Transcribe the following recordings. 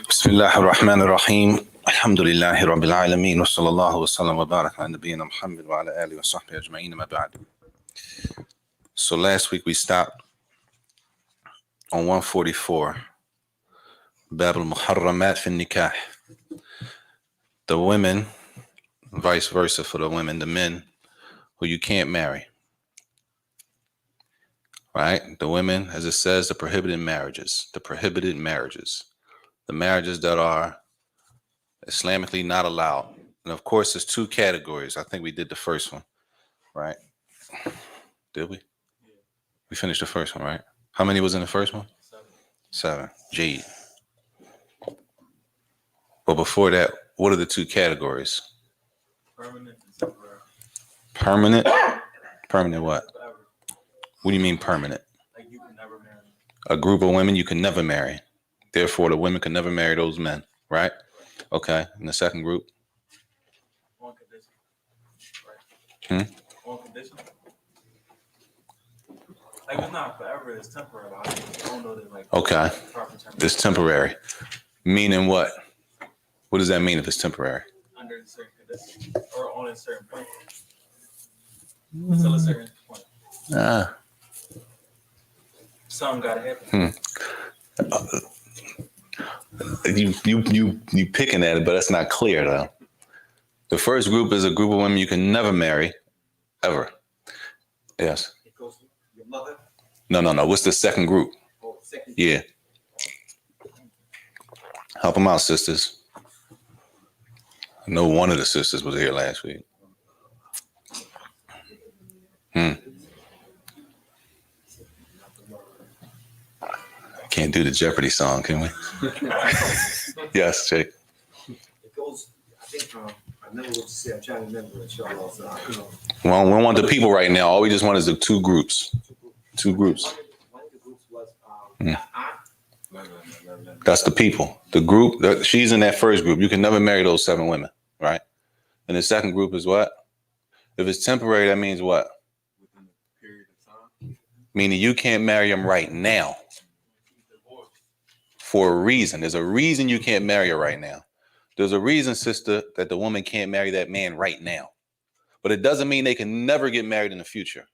Bismillah ar-Rahman ar-Rahim. Alhamdulillahi Rabbil Alameen. Wa sallallahu wa sallam wa barak ala nabiyyina Muhammad wa ala alihi wa sahbihi ajma'in ma ba'd. So last week we stopped on 144. Bab al-Muharramat fi nikah. The women, vice versa for the women, the men who you can't marry. Right? The women, as it says, the prohibited marriages. The marriages that are Islamically not allowed. And of course, there's two categories. I think we did the first one, right? Did we? Yeah. We finished the first one, right? How many was in the first one? Seven. Jade. But before that, what are the two categories? Permanent and temporary. Permanent? Permanent what? Forever. What do you mean permanent? Like you can never marry. A group of women you can never marry. Therefore, the women can never marry those men, right? Okay. And the second group? On condition. Right. On condition. Like it's not forever, it's temporary. I don't know that like okay. It's temporary. Meaning what? What does that mean if it's temporary? Under a certain condition or on a certain point. Until a certain point. Something gotta happen. You picking at it, but that's not clear though. The first group is a group of women you can never marry, ever. Yes. It goes to your mother. No. What's the second group? Oh, second. Yeah. Help them out, sisters. I know one of the sisters was here last week. Can't do the Jeopardy song, can we? Yes, Jake. It goes, I think, I remember what you said. I'm trying to remember, inshallah. Well, we don't want the people right now. All we just want is the two groups. Two groups. One of the groups was, That's the people. The group, she's in that first group. You can never marry those 7 women, right? And the second group is what? If it's temporary, that means what? Within a period of time. Meaning you can't marry them right now. For a reason. There's a reason you can't marry her right now. There's a reason, sister, that the woman can't marry that man right now. But it doesn't mean they can never get married in the future.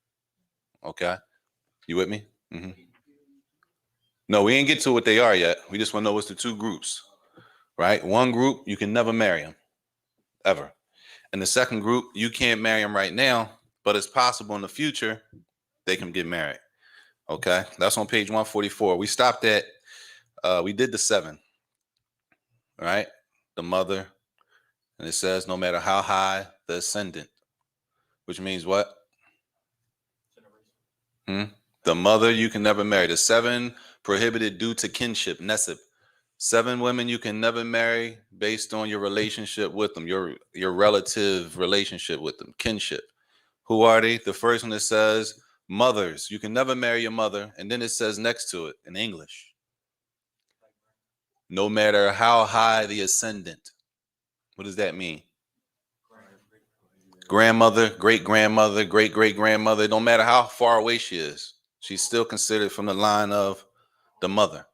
Okay? You with me? Mm-hmm. No, we ain't get to what they are yet. We just want to know what's the two groups. Right? One group, you can never marry them. Ever. And the second group, you can't marry them right now, but it's possible in the future they can get married. Okay? That's on page 144. We stopped at we did the 7, right? The mother, and it says no matter how high the ascendant, which means what? The mother you can never marry. The 7 prohibited due to kinship, nesib. 7 women you can never marry based on your relationship with them, your relative relationship with them, kinship. Who are they? The first one that says mothers. You can never marry your mother, and then it says next to it in English. No matter how high the ascendant. What does that mean? Grandmother, great-grandmother, great-great-grandmother. No matter how far away she is, she's still considered from the line of the mother.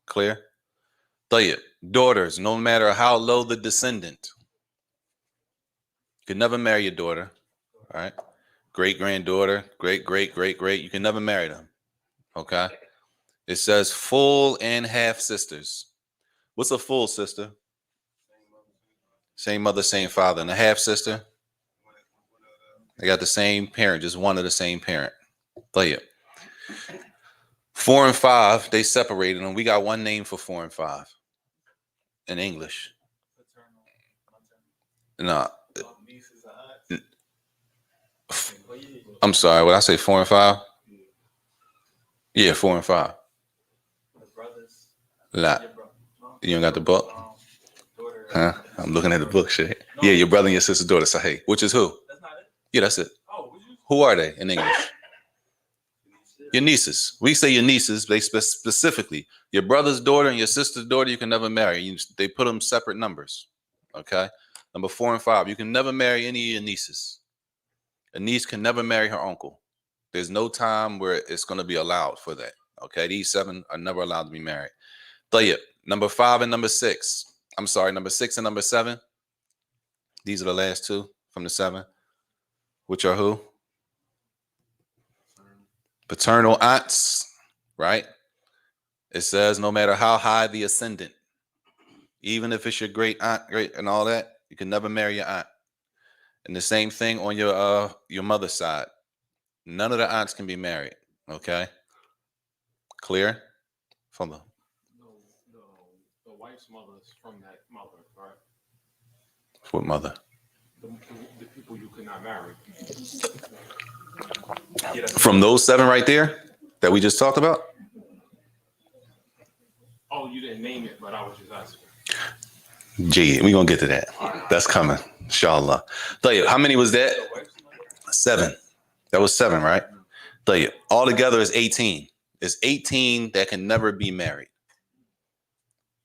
Clear? Tayyib. Daughters, no matter how low the descendant. You can never marry your daughter. All right? Great-granddaughter, great-great-great-great. You can never marry them. Okay? It says full and half sisters. What's a full sister? Same mother, same father. And a half sister? They got the same parent, just one of the same parent. Tayyib. 4 and 5, they separated them. We got one name for 4 and 5 in English. No. Nieces and aunts. I'm sorry. What I say, 4 and 5? Yeah, 4 and 5. The brothers. Nah. Your bro- no, You don't got the book? daughter, Huh? I'm looking at the book, shit. Yeah, your brother and your sister's daughter, Saajid. Which is who? That's not it. Yeah, that's it. Oh, would you? Who are they in English? Your nieces. We say your nieces. They specifically your brother's daughter and your sister's daughter. You can never marry. They put them separate numbers. Okay. Number 4 and 5. You can never marry any of your nieces. A niece can never marry her uncle. There's no time where it's going to be allowed for that. Okay. These 7 are never allowed to be married. Tayyib. Number 5 and number 6. I'm sorry. Number 6 and number 7. These are the last 2 from the 7. Which are who? Paternal aunts, right? It says no matter how high the ascendant, even if it's your great aunt, great and all that, you can never marry your aunt. And the same thing on your mother's side. None of the aunts can be married. Okay, clear? From the The wife's mother is from that mother, right? what mother? The people you could not marry. From those 7 right there that we just talked about. Oh, you didn't name it, but I was just asking. Gee, we're gonna get to that. That's coming, inshallah. Tell you, how many was that? 7. That was 7, right? Tell you, all together is 18. It's 18 that can never be married.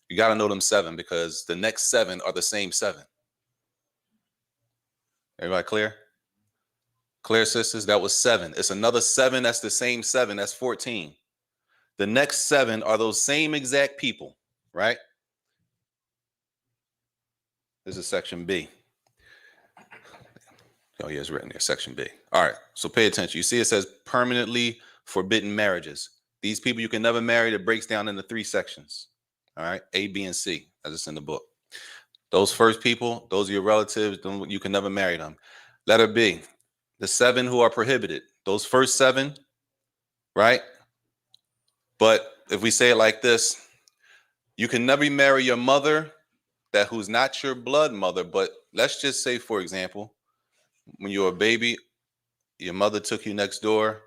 You got to know them 7 because the next 7 are the same 7. Everybody clear? Clear, sisters? That was 7. It's another 7 that's the same 7. That's 14. The next 7 are those same exact people, right? This is section B. Oh, yeah, it's written there, section B. All right, so pay attention. You see it says permanently forbidden marriages. These people you can never marry. It breaks down into 3 sections. All right, A, B, and C, as it's in the book. Those first people, those are your relatives. You can never marry them. Letter B, the 7 who are prohibited. Those first 7, right? But if we say it like this, you can never marry your mother who's not your blood mother, but let's just say, for example, when you were a baby, your mother took you next door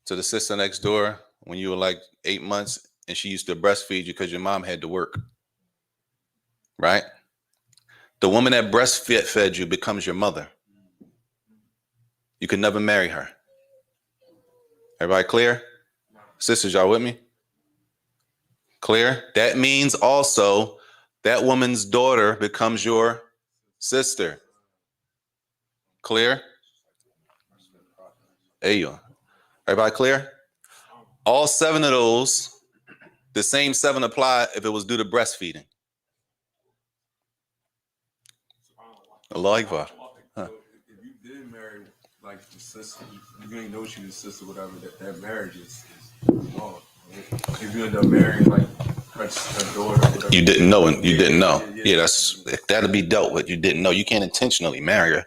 to the sister next door when you were like 8 months, and she used to breastfeed you because your mom had to work, right? The woman that breastfed you becomes your mother. You can never marry her. Everybody clear? Sisters, y'all with me? Clear? That means also that woman's daughter becomes your sister. Clear? There you go. Everybody clear? All 7 of those, the same 7 apply if it was due to breastfeeding. Allah Akbar. Huh. If you did marry like the sister, you ain't know she was sister, whatever. That marriage is wrong. If you end up marrying like her daughter, whatever, You didn't know, and you didn't know. Yeah, that'll be dealt with. You didn't know. You can't intentionally marry her,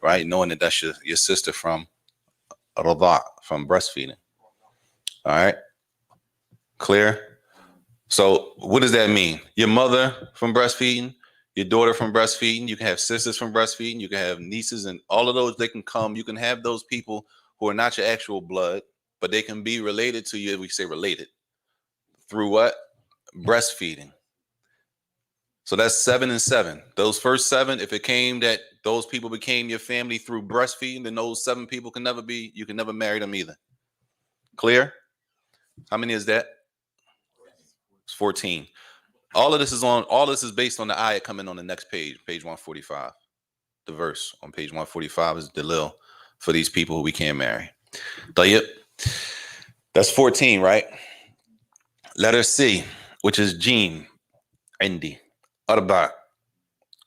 right? Knowing that that's your sister from radha, from breastfeeding. All right, clear. So what does that mean? Your mother from breastfeeding, your daughter from breastfeeding. You can have sisters from breastfeeding. You can have nieces, and all of those, they can come. You can have those people who are not your actual blood, but they can be related to you. If we say related through what? Breastfeeding. So that's 7 and 7. Those first 7, if it came that those people became your family through breastfeeding, then those 7 people can never be, you can never marry them either. Clear? How many is that? It's 14. All this is based on the ayat coming on the next page, page 145. The verse on page 145 is Dalil for these people who we can't marry. Tayyib. That's 14, right? Letter C, which is Jim, Indi, Arba,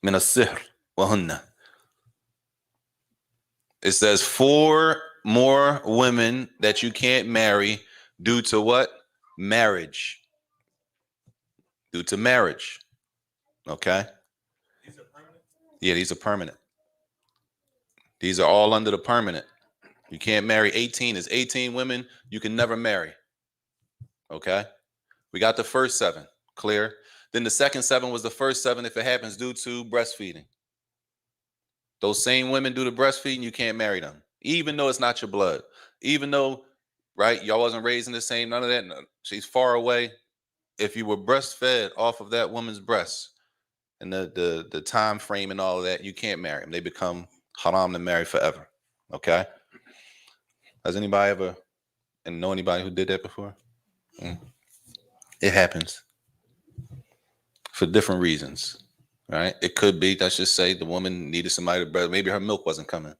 min as-sihr wa hunna. It says 4 more women that you can't marry due to what? Marriage. Due to marriage. Okay? These are permanent. Yeah, these are permanent. These are all under the permanent. You can't marry 18. There's 18 women you can never marry. Okay? We got the first 7. Clear? Then the second 7 was the first 7 if it happens due to breastfeeding. Those same women do the breastfeeding, you can't marry them. Even though it's not your blood. Even though, right, y'all wasn't raised in the same, none of that. She's far away. If you were breastfed off of that woman's breast and the time frame and all of that, you can't marry them. They become haram to marry forever. Okay? Has anybody ever and know anybody who did that before? It happens for different reasons, right? It could be, let's just say the woman needed somebody to breast. Maybe her milk wasn't coming,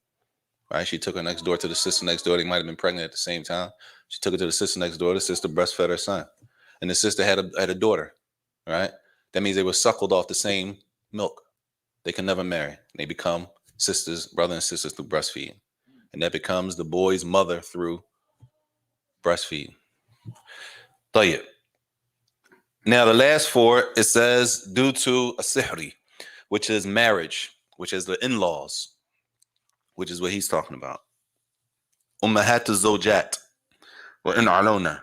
right? She took her next door to the sister next door. They might have been pregnant at the same time. She took it to the sister next door. The sister breastfed her son, and the sister had a daughter, right? That means they were suckled off the same milk. They can never marry. They become sisters, brother and sisters through breastfeeding, and that becomes the boy's mother through breastfeeding. طيب. Now, the last 4, it says, due to a sihri, which is marriage, which is the in-laws, which is what he's talking about. Ummahat al-zawjat wa in alona.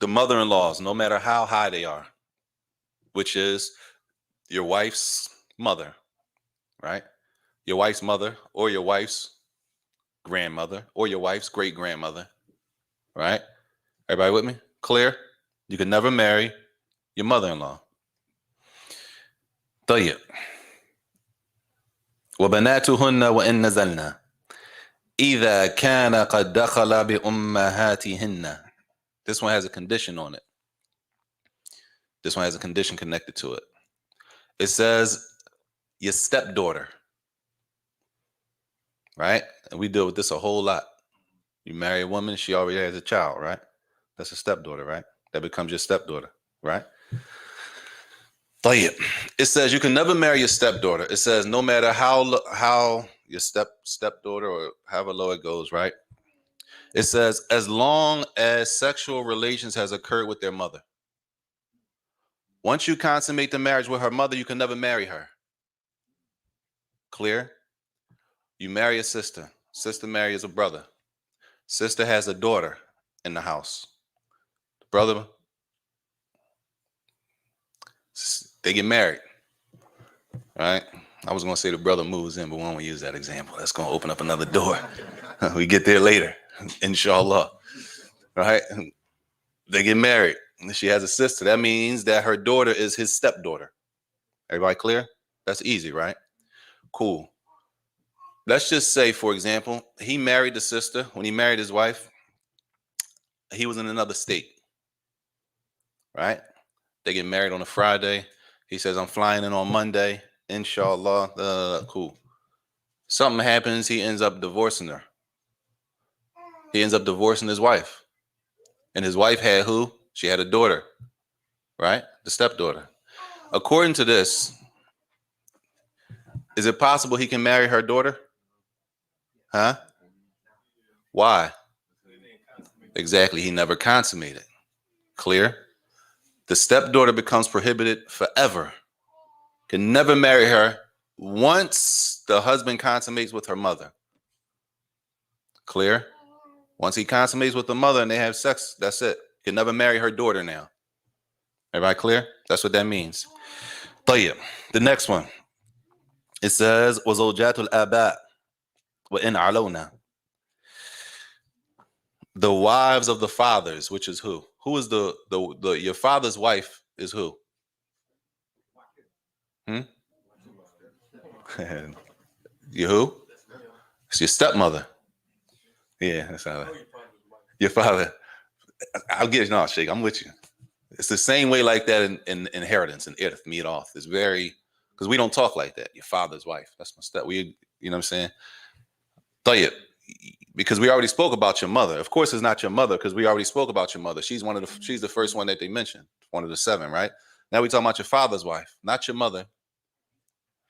The mother-in-laws, no matter how high they are, which is your wife's mother, right? Your wife's mother or your wife's grandmother or your wife's great-grandmother, right? Everybody with me? Clear? You can never marry your mother-in-law. طيب. وبناتهن وإن نزلنا إذا كان قد دخل بأمهاتهن. This one has a condition on it. This one has a condition connected to it. It says your stepdaughter, right? And we deal with this a whole lot. You marry a woman, she already has a child, right? That's a stepdaughter, right? That becomes your stepdaughter, right? طيب. It says you can never marry your stepdaughter. It says no matter how your stepdaughter or however low it goes, right? It says as long as sexual relations has occurred with their mother. Once you consummate the marriage with her mother, you can never marry her. Clear? You marry a sister. Sister marries a brother. Sister has a daughter in the house. Brother, they get married, right? I was going to say the brother moves in, but we won't use that example. That's going to open up another door. We get there later, inshallah, right? They get married. She has a sister. That means that her daughter is his stepdaughter. Everybody clear? That's easy, right? Cool. Let's just say, for example, he married the sister. When he married his wife, he was in another state. Right? They get married on a Friday. He says, I'm flying in on Monday. Inshallah. Cool. Something happens. He ends up divorcing her. He ends up divorcing his wife. And his wife had who? She had a daughter. Right? The stepdaughter. According to this, is it possible he can marry her daughter? Huh? Why? Exactly. He never consummated. Clear? The stepdaughter becomes prohibited forever. Can never marry her once the husband consummates with her mother. Clear? Once he consummates with the mother and they have sex, that's it. Can never marry her daughter now. Everybody clear? That's what that means. طيب. The next one. It says, وَزَوْجَاتُ الْآبَاءِ وَإِنْ عَلَوْنَا. The wives of the fathers, which is who? Who is the your father's wife is who? You who? It's your stepmother. Yeah, that's how. Your father. I'll get you. No, Sheikh, I'm with you. It's the same way like that in inheritance and irth, mirath. It's very, because we don't talk like that. Your father's wife. That's my step. You know what I'm saying? طيب. Because we already spoke about your mother. Of course, it's not your mother because we already spoke about your mother. She's the first one that they mentioned, one of the 7, right? Now we're talking about your father's wife, not your mother,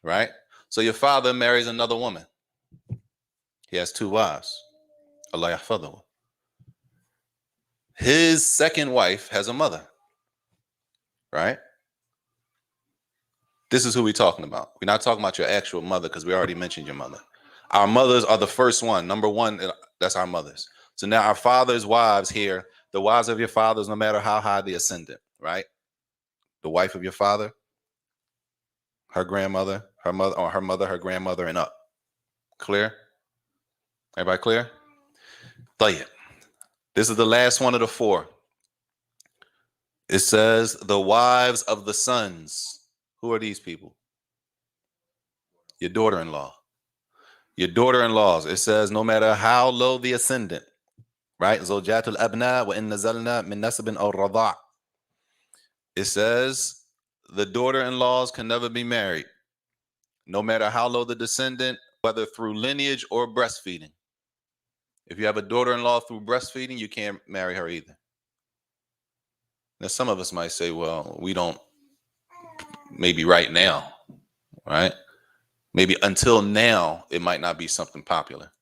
right? So your father marries another woman. He has 2 wives. Allah yahfadhu. His second wife has a mother, right? This is who we're talking about. We're not talking about your actual mother because we already mentioned your mother. Our mothers are the first one. Number 1, that's our mothers. So now our father's wives here, The wives of your fathers, no matter how high the ascendant, right? The wife of your father, her grandmother, her mother, or her mother, her grandmother, and up. Clear? Everybody clear? طيب. This is the last one of the four. It says the wives of the sons. Who are these people? Your daughter-in-law. Your daughter-in-laws. It says no matter how low the ascendant, right? زوجات الأبناء وإن نزلنا من نسب أو رضاع. It says the daughter-in-laws can never be married, no matter how low the descendant, whether through lineage or breastfeeding. If you have a daughter-in-law through breastfeeding, you can't marry her either. Now, some of us might say, well, we don't, maybe right now, right? Maybe until now, it might not be something popular.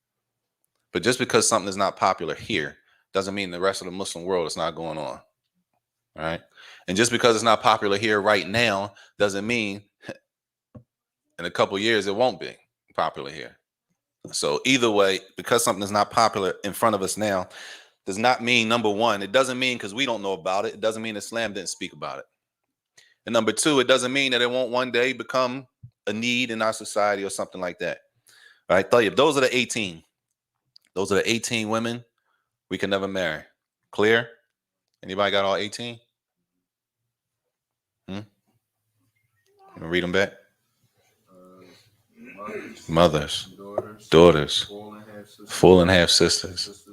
But just because something is not popular here doesn't mean the rest of the Muslim world is not going on, right? And just because it's not popular here right now doesn't mean in a couple of years it won't be popular here. So either way, because something is not popular in front of us now, does not mean, number one, it doesn't mean because we don't know about it. It doesn't mean Islam didn't speak about it. And number two, it doesn't mean that it won't one day become a need in our society or something like that. All right, Tayyib, those are the 18. Those are the 18 women we can never marry. Clear? Anybody got all 18? You wanna read them back? Mothers, daughters, full and half sisters,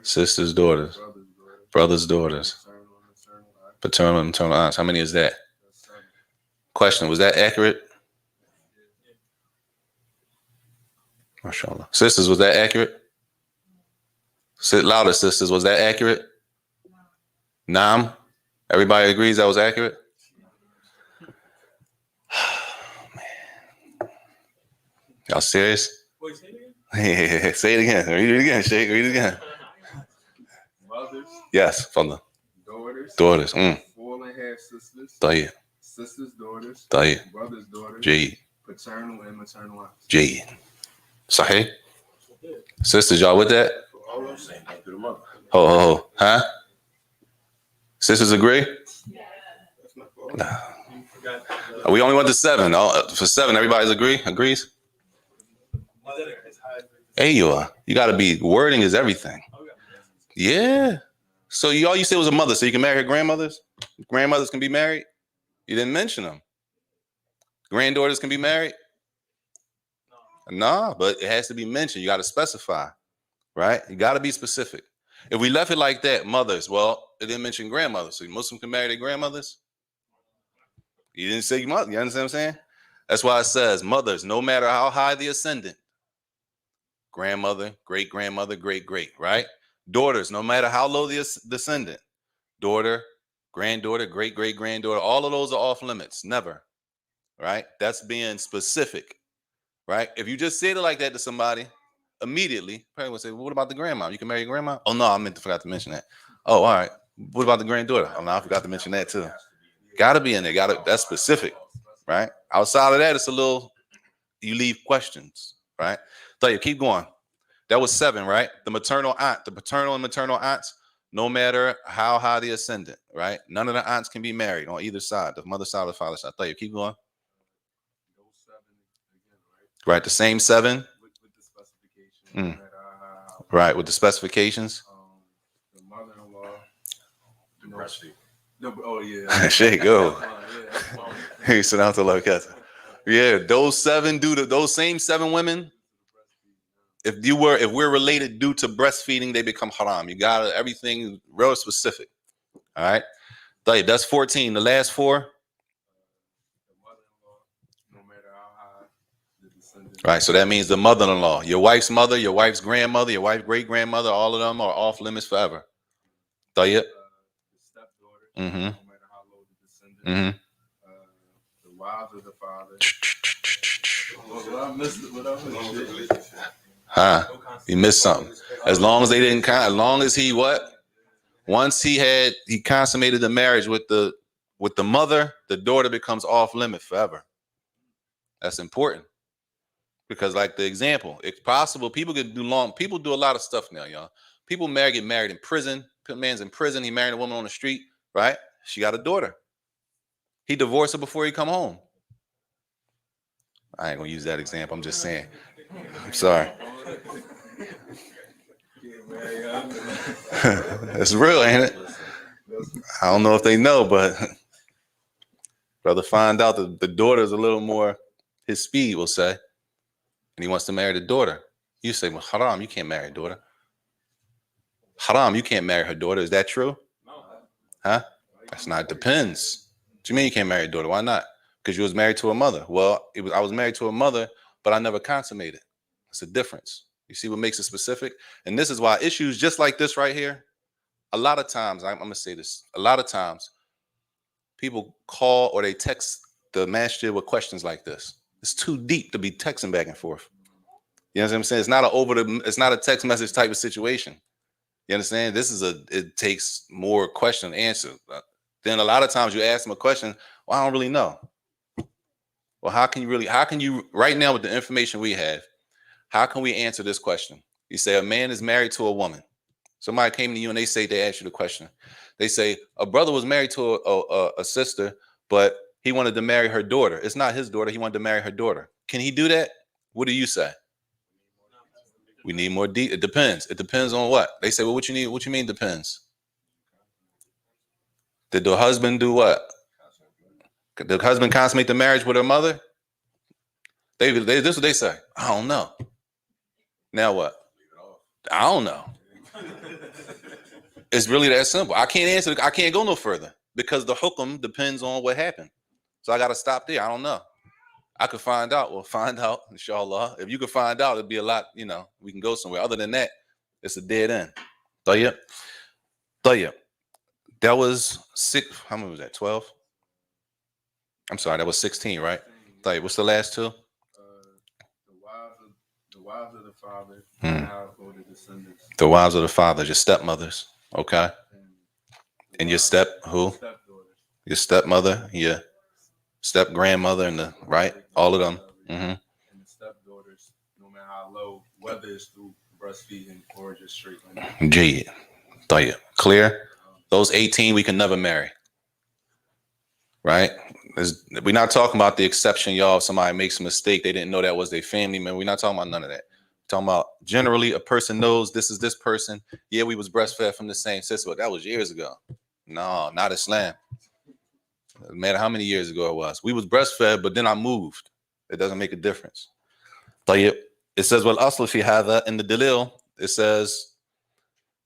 sisters' daughters, brothers' daughters, paternal and maternal aunts. How many is that? Question, was that accurate? MashaAllah. Sisters, was that accurate? Sit louder, sisters. Was that accurate? Naam? Everybody agrees that was accurate? Man. Y'all serious? Wait, say it again? Say it again. Read it again, Sheikh. Read it again. Mothers, Yes, from the daughters, daughters. full and half sisters, Tayyib. sisters' daughters, Tayyib. brothers' daughters, Jayyid. paternal and maternal aunts. Jayyid. Sahih? Sisters, y'all with that? All I'm saying, go to the mother. Ho. Huh? Sisters agree? That's my fault. Nah. We only went to 7. For 7, everybody agrees? Mother is high. Hey, you are. You got to be, wording is everything. Yeah. So all you said was a mother, so you can marry her grandmothers? Grandmothers can be married? You didn't mention them. Granddaughters can be married? No, but it has to be mentioned. You got to specify, right? You got to be specific. If we left it like that, mothers, well, it didn't mention grandmothers. So Muslims can marry their grandmothers? You didn't say mother. You understand what I'm saying? That's why it says mothers, no matter how high the ascendant. Grandmother, great-grandmother, great-great, right? Daughters, no matter how low the descendant. Daughter, granddaughter, great-great-granddaughter, all of those are off limits. Never, right? That's being specific, right? If you just said it like that to somebody, immediately, probably would say, well, what about the grandma? You can marry your grandma? Oh, no, forgot to mention that. Oh, all right. What about the granddaughter? Oh, no, I forgot to mention that too. Got to be in there. That's specific, right? Outside of that, it's a little, you leave questions, right? So you keep going. That was 7, right? The maternal aunt, the paternal and maternal aunts, no matter how high the ascendant, right? None of the aunts can be married on either side, the mother side or the father side. So you keep going. Those 7 again, right? Right, the same 7. With the specifications. Right, with the specifications. The mother-in-law. Breastfeed. No, oh yeah. Shit, go. Yeah. Hey, sit down to look at. Yeah, those 7 those same 7 women. If we're related due to breastfeeding, they become haram. You got everything real specific. All right. That's 14. The last 4. The mother-in-law, no matter how high the descendant. Right. So that means the mother-in-law, your wife's mother, your wife's grandmother, your wife's great-grandmother, all of them are off limits forever. The stepdaughter, Mm-hmm. no matter how low the descendant. Mm-hmm. The wives of the father. What I missed. Huh? You missed something. As long as they didn't as long as he once he consummated the marriage with the mother, the daughter becomes off limit forever. That's important. Because like the example, it's possible people do a lot of stuff now, y'all. People get married in prison. man's in prison. He married a woman on the street, right? She got a daughter. He divorced her before he come home. I ain't gonna use that example. I'm just saying. I'm sorry. It's real, ain't it? I don't know if they know, but brother find out that the daughter is a little more his speed, will say, and he wants to marry the daughter. You say, well, haram, you can't marry a daughter. Haram, you can't marry her daughter. Is that true? No. Huh? That's not. It depends. What do you mean you can't marry a daughter? Why not? Because you was married to a mother. Well, I was married to a mother, but I never consummated. It's a difference. You see what makes it specific? And this is why issues just like this right here, a lot of times, I'm going to say this, a lot of times people call or they text the masjid with questions like this. It's too deep to be texting back and forth. You know what I'm saying? It's not it's not a text message type of situation. You understand? It takes more question and answer. Then a lot of times you ask them a question, well, I don't really know. Well, how can you right now with the information we have, how can we answer this question? You say a man is married to a woman. Somebody came to you and they asked you the question. They say a brother was married to a sister, but he wanted to marry her daughter. It's not his daughter. He wanted to marry her daughter. Can he do that? What do you say? We need more deep. It depends. It depends on what? They say, well, what you need? What you mean depends? Did the husband do what? Did the husband consummate the marriage with her mother? This is what they say. I don't know. Now what? I don't know. It's really that simple. I can't answer. I can't go no further because the hukum depends on what happened. So I got to stop there. I don't know. I could find out. We'll find out, inshallah. If you could find out, it'd be a lot, we can go somewhere. Other than that, it's a dead end. Tayyib. That was 6. How many was that? 12? I'm sorry, that was 16, right? Tayyib. What's the last two? The wives of the father, how go the descendants. The wives of the father, your stepmothers. Okay. And your who? Stepdaughters. Your stepmother, your step grandmother, and right? All of them. Mm-hmm. And the stepdaughters, no matter how low, whether it's through breastfeeding or just straight like Jayed. Tayyib. Clear? Those 18 we can never marry. Right? We're not talking about the exception, y'all. If somebody makes a mistake, they didn't know that was their family member. We're not talking about none of that. We're talking about generally a person knows this is this person. Yeah, we was breastfed from the same sister, but that was years ago. No, not Islam. No matter how many years ago it was. We was breastfed, but then I moved. It doesn't make a difference. It says, well, asl fi hadha, in the dalil, it says,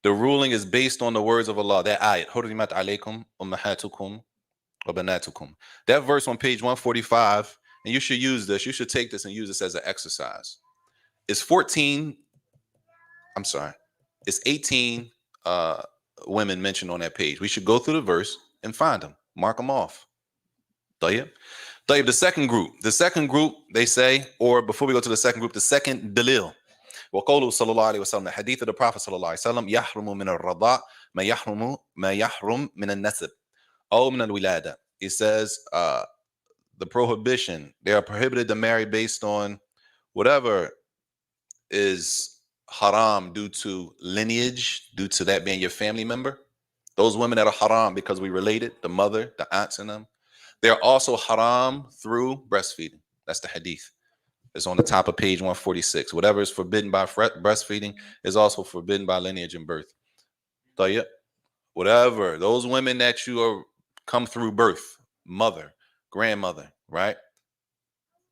the ruling is based on the words of Allah. That ayat, hurrimat alaykum ummahatukum wa banatukum. That verse on page 145, and you should use this. You should take this and use this as an exercise. It's 18 women mentioned on that page. We should go through the verse and find them. Mark them off. The second group, they say, or before we go to the second group, the second dalil. وقوله صلى الله عليه وسلم, the hadith of the Prophet صلى الله عليه وسلم, يحرم من الرضاء ما يحرم من النسب أو من الولادة. It says the prohibition, they are prohibited to marry based on whatever is haram due to lineage, due to that being your family member. Those women that are haram because we related, the mother, the aunts and them, they're also haram through breastfeeding. That's the hadith. It's on the top of page 146. Whatever is forbidden by breastfeeding is also forbidden by lineage and birth. Whatever, those women that come through birth, mother, grandmother, right?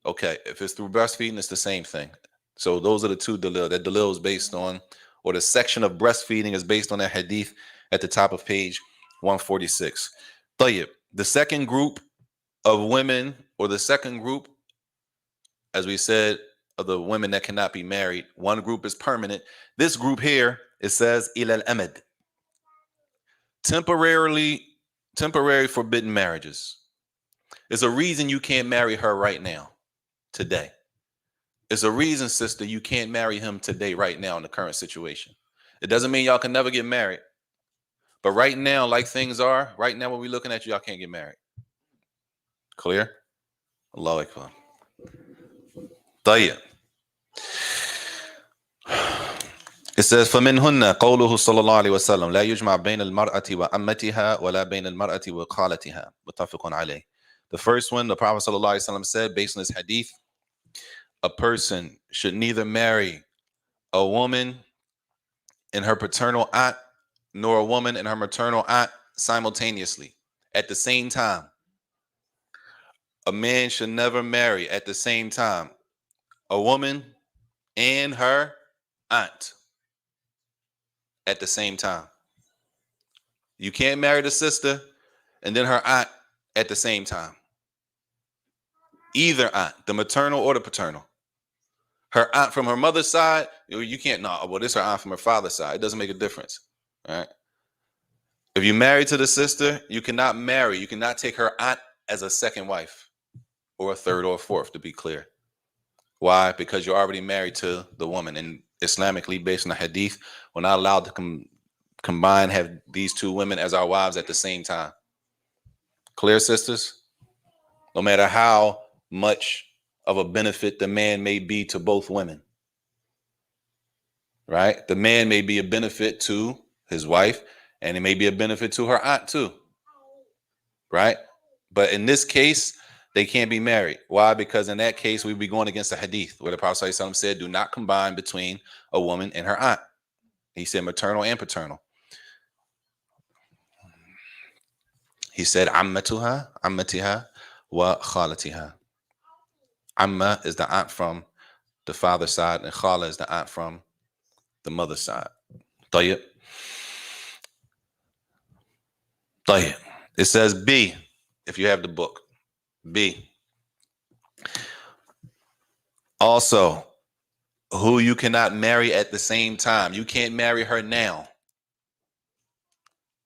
Okay, if it's through breastfeeding, it's the same thing. So those are the two dalil. That dalil is based on, or the section of breastfeeding is based on that hadith at the top of page 146. The second group of women, or the second group, as we said, of the women that cannot be married, one group is permanent. This group here, it says ila al-amad, temporary forbidden marriages. It's a reason you can't marry her right now, today. It's a reason, sister, you can't marry him today, right now, in the current situation. It doesn't mean y'all can never get married. But right now, like things are, right now when we're looking at you, y'all can't get married. Clear? Allahu Akbar. Tayyib. It says, فَمِنْهُنَّ قَوْلُهُ صلى الله عليه وسلم لا يجمع بين المرأة وأمتها ولا بين المرأة وخالتها متفق عليه. The first one, the Prophet صلى الله عليه وسلم said, based on this hadith, a person should neither marry a woman and her paternal aunt nor a woman and her maternal aunt simultaneously at the same time. A man should never marry at the same time a woman and her aunt at the same time. You can't marry the sister and then her aunt at the same time. Either aunt, the maternal or the paternal. Her aunt from her mother's side, you can't, no, well, this is her aunt from her father's side. It doesn't make a difference. All right. If you're married to the sister, you cannot take her aunt as a second wife or a third or a fourth, to be clear. Why? Because you're already married to the woman. And Islamically, based on the hadith, we're not allowed to combine, have these two women as our wives at the same time. Clear, sisters? No matter how much of a benefit the man may be to both women. Right? The man may be a benefit to his wife, and it may be a benefit to her aunt too. Right? But in this case, they can't be married. Why? Because in that case, we'd be going against the hadith where the Prophet ﷺ said, do not combine between a woman and her aunt. He said maternal and paternal. He said, ammatiha wa khalatiha. Amma is the aunt from the father's side, and khala is the aunt from the mother's side. Tayyib. Tayyib. It says B, if you have the book. B. Also, who you cannot marry at the same time. You can't marry her now.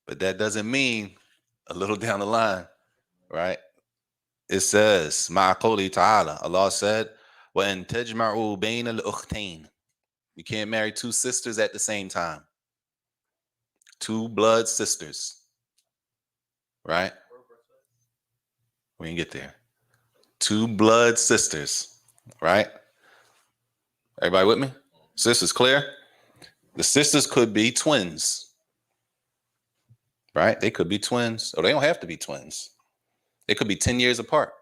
But that doesn't mean a little down the line, right? It says, مَعَ قَوْلِهِ تَعَالَى, Allah said, وَإِن تَجْمَعُوا بَيْنَ الْأُخْتَيْنِ. You can't marry two sisters at the same time. Two blood sisters, right? We can get there. Two blood sisters, right? Everybody with me? Sisters clear? The sisters could be twins, right? They could be twins, or they don't have to be twins. They could be 10 years apart.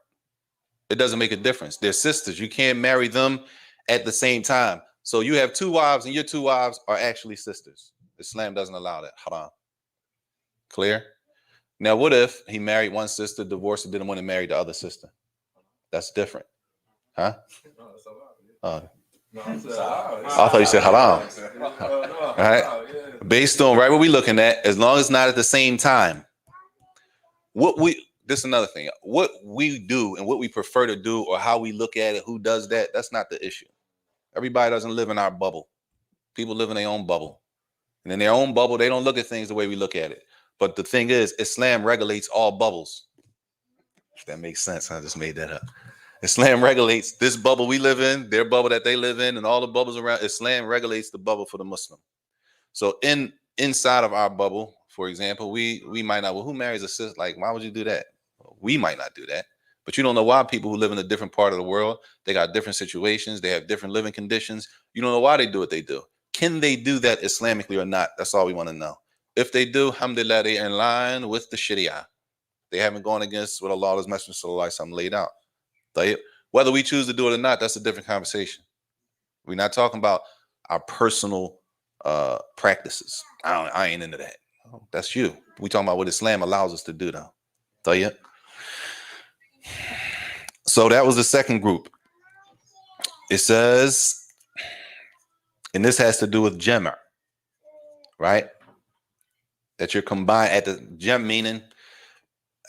It doesn't make a difference. They're sisters. You can't marry them at the same time. So you have two wives, and your two wives are actually sisters. Islam doesn't allow that. Haram. Clear? Now, what if he married one sister, divorced, and didn't want to marry the other sister? That's different. Huh? I thought you said haram. All right. Based on right what we're looking at, as long as not at the same time. This is another thing. What we do and what we prefer to do, or how we look at it, who does that, that's not the issue. Everybody doesn't live in our bubble. People live in their own bubble. And in their own bubble, they don't look at things the way we look at it. But the thing is, Islam regulates all bubbles. If that makes sense. I just made that up. Islam regulates this bubble we live in, their bubble that they live in, and all the bubbles around. Islam regulates the bubble for the Muslim. So inside of our bubble, for example, we might not, well, who marries a sister? Like, why would you do that? We might not do that. But you don't know why people who live in a different part of the world, they got different situations, they have different living conditions. You don't know why they do what they do. Can they do that Islamically or not? That's all we want to know. If they do, alhamdulillah, they are in line with the Sharia. They haven't gone against what Allah's Messenger sallallahu alaihi wasallam laid out. Whether we choose to do it or not, that's a different conversation. We're not talking about our personal practices. I ain't into that. That's you. We're talking about what Islam allows us to do, though. So that was the second group. It says, and this has to do with jama', right? That you're combined at the jam, meaning,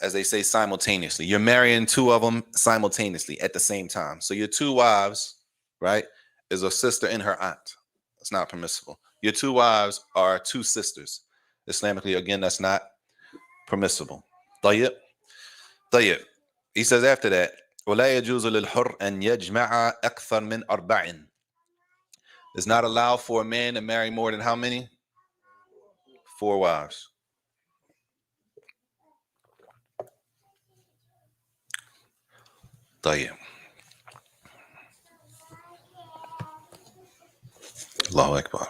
as they say, simultaneously. You're marrying two of them simultaneously at the same time. So your two wives, right, is a sister and her aunt. It's not permissible. Your two wives are two sisters. Islamically, again, that's not permissible. Tayyib. He says after that, وَلَا يَجُوزُ لِلْحُرِّ أَنْ يَجْمَعَ أَكْثَرَ مِنْ أَرْبَعٍ. It's not allowed for a man to marry more than how many? 4 wives. Tayyib. Allahu Akbar.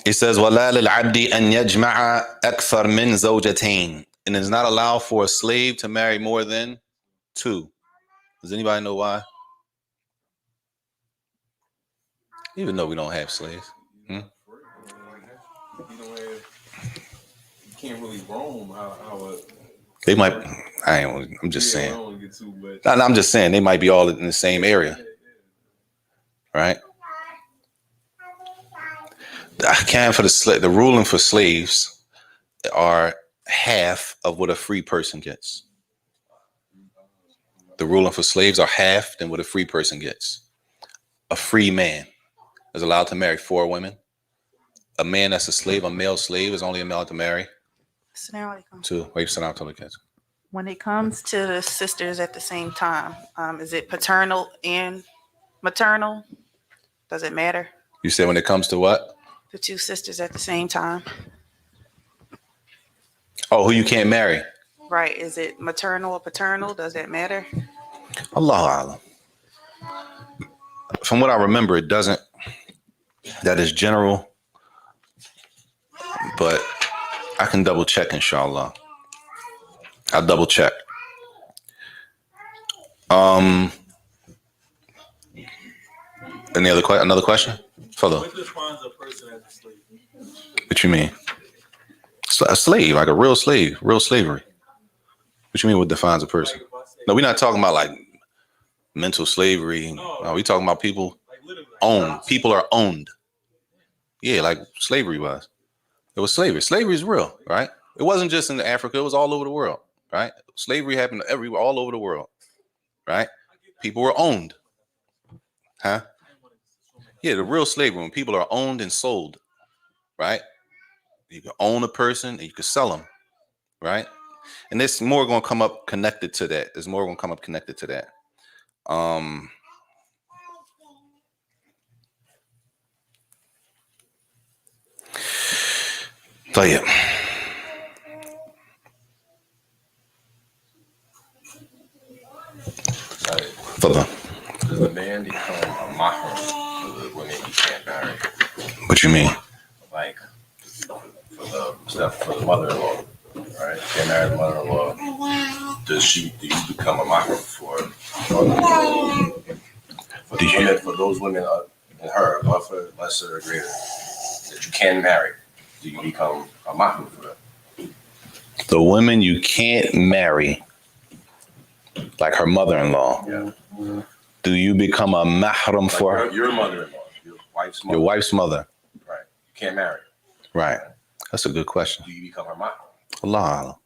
It says, وَلَا لِلْعَبْدِ أَنْ يَجْمَعَ أَكْثَرَ مِنْ زَوْجَتَيْن. And it is not allowed for a slave to marry more than 2. Does anybody know why? Even though we don't have slaves. You can't really roam how They might, I'm just I saying. don't want to get too much. No, I'm just saying they might be all in the same area. Right? The ruling for slaves are half of what a free person gets. The ruling for slaves are half than what a free person gets. A free man is allowed to marry 4 women. A man that's a slave, a male slave, is only allowed to marry 2. Wait, sit down, tell the kids. When it comes to the sisters at the same time, is it paternal and maternal? Does it matter? You said when it comes to what? The 2 sisters at the same time, Oh, who you can't marry? right? Is it maternal or paternal? Does that matter? Allahu Alam. From what I remember, it doesn't. That is general. But I can double check, inshallah. I'll double check. Another question? Follow. What defines a person as a slave? What you mean? A slave, like a real slave, real slavery. What you mean? What defines a person? Like if I say, No, we're not talking about like mental slavery. No, we talking about people like literally, like owned. jobs. People are owned. Yeah, like slavery was. It was slavery. Slavery is real, right? It wasn't just in Africa. It was all over the world, right? Slavery happened everywhere, all over the world, right? People were owned. Huh? Yeah, the real slavery, when people are owned and sold, right? You can own a person and you can sell them, right? And there's more going to come up connected to that. There's more going to come up connected to that. طيب. تفضل. Does a man become a mahram for the women he can't marry? What you mean? Like for the mother-in-law, right? Can't marry the mother-in-law. Do you become a mahram for those women and her, for lesser or greater, that you can marry? Do you become a mahram for them? The women you can't marry, like her mother-in-law. Yeah. Do you become a mahram for her? Your mother-in-law, your wife's mother. Your wife's mother. Right. You can't marry. Right. That's a good question. Do you become her mahram? Allah.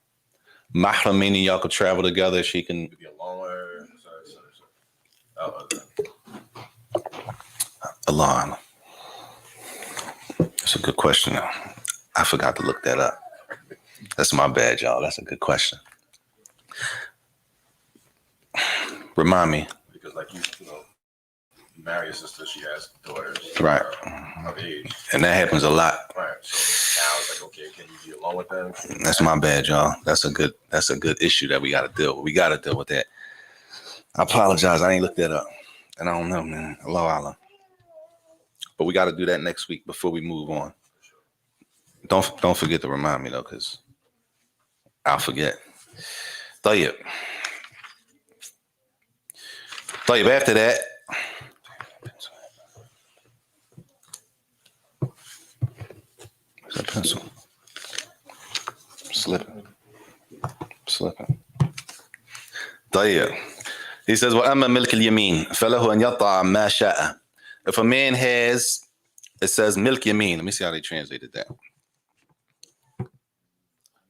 Mahram meaning y'all could travel together. She can. You could be alone with her. Allah. That's a good question. I forgot to look that up. That's my bad, y'all. That's a good question. Remind me. Because like you marry a sister, she has daughters. Right. Of age. And that happens a lot. Right. So now it's like, okay, can you be alone with them? That's my bad, y'all. That's a good issue that we got to deal with. We got to deal with that. I apologize. I ain't looked that up. And I don't know, man. Allah. But we got to do that next week before we move on. Don't forget to remind me, though, because I'll forget. طيب, after that. Where's that pencil? Slipping. طيب. He says, وَأَمَّا مِلْكِ الْيَمِينِ فَلَهُ أَنْ يَطَعَ مَا شَاءَ. If a man has, it says milk yamin. Let me see how they translated that.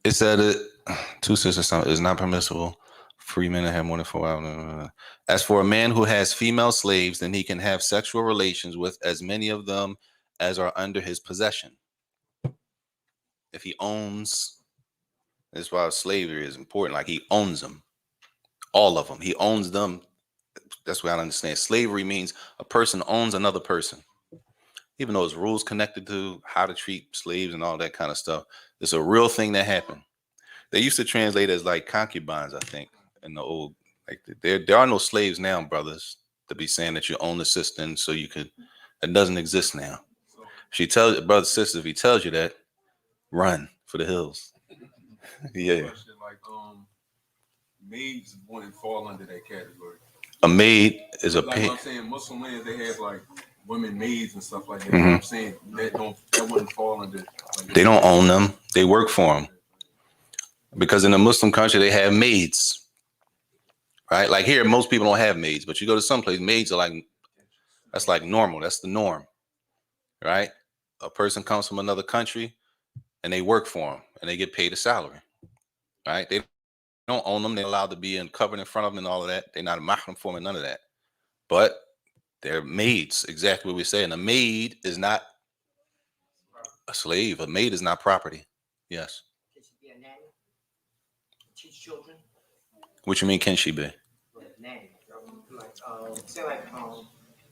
It said 2 sisters is not permissible. Free men to have more than 4 hours. As for a man who has female slaves, then he can have sexual relations with as many of them as are under his possession. If he owns, that's why slavery is important. Like he owns them, all of them. He owns them. That's what I understand. Slavery means a person owns another person. Even though there's rules connected to how to treat slaves and all that kind of stuff, it's a real thing that happened. They used to translate as like concubines, I think, in the old. Like there are no slaves now, brothers, to be saying that you own the system, so you could. It doesn't exist now. She tells brother, sister, if he tells you that, run for the hills. Yeah. Question, like, maids wouldn't fall under that category. A maid is a Like pig. I'm saying, Muslim lands, they have like women maids and stuff like that. Mhm. I'm saying that wouldn't fall under. Like, They don't own them. They work for them. Because in a Muslim country, they have maids. Right? Like here, most people don't have maids, but you go to some place, maids are like, that's like normal. That's the norm. Right? A person comes from another country and they work for them and they get paid a salary. Right? They don't own them. They're allowed to be covered in front of them and all of that. They're not a mahram for them and none of that. But they're maids, exactly what we're saying. A maid is not a slave. A maid is not property. Yes. Can she be a nanny? Teach children? What you mean, can she be? Like nanny. Like, say like,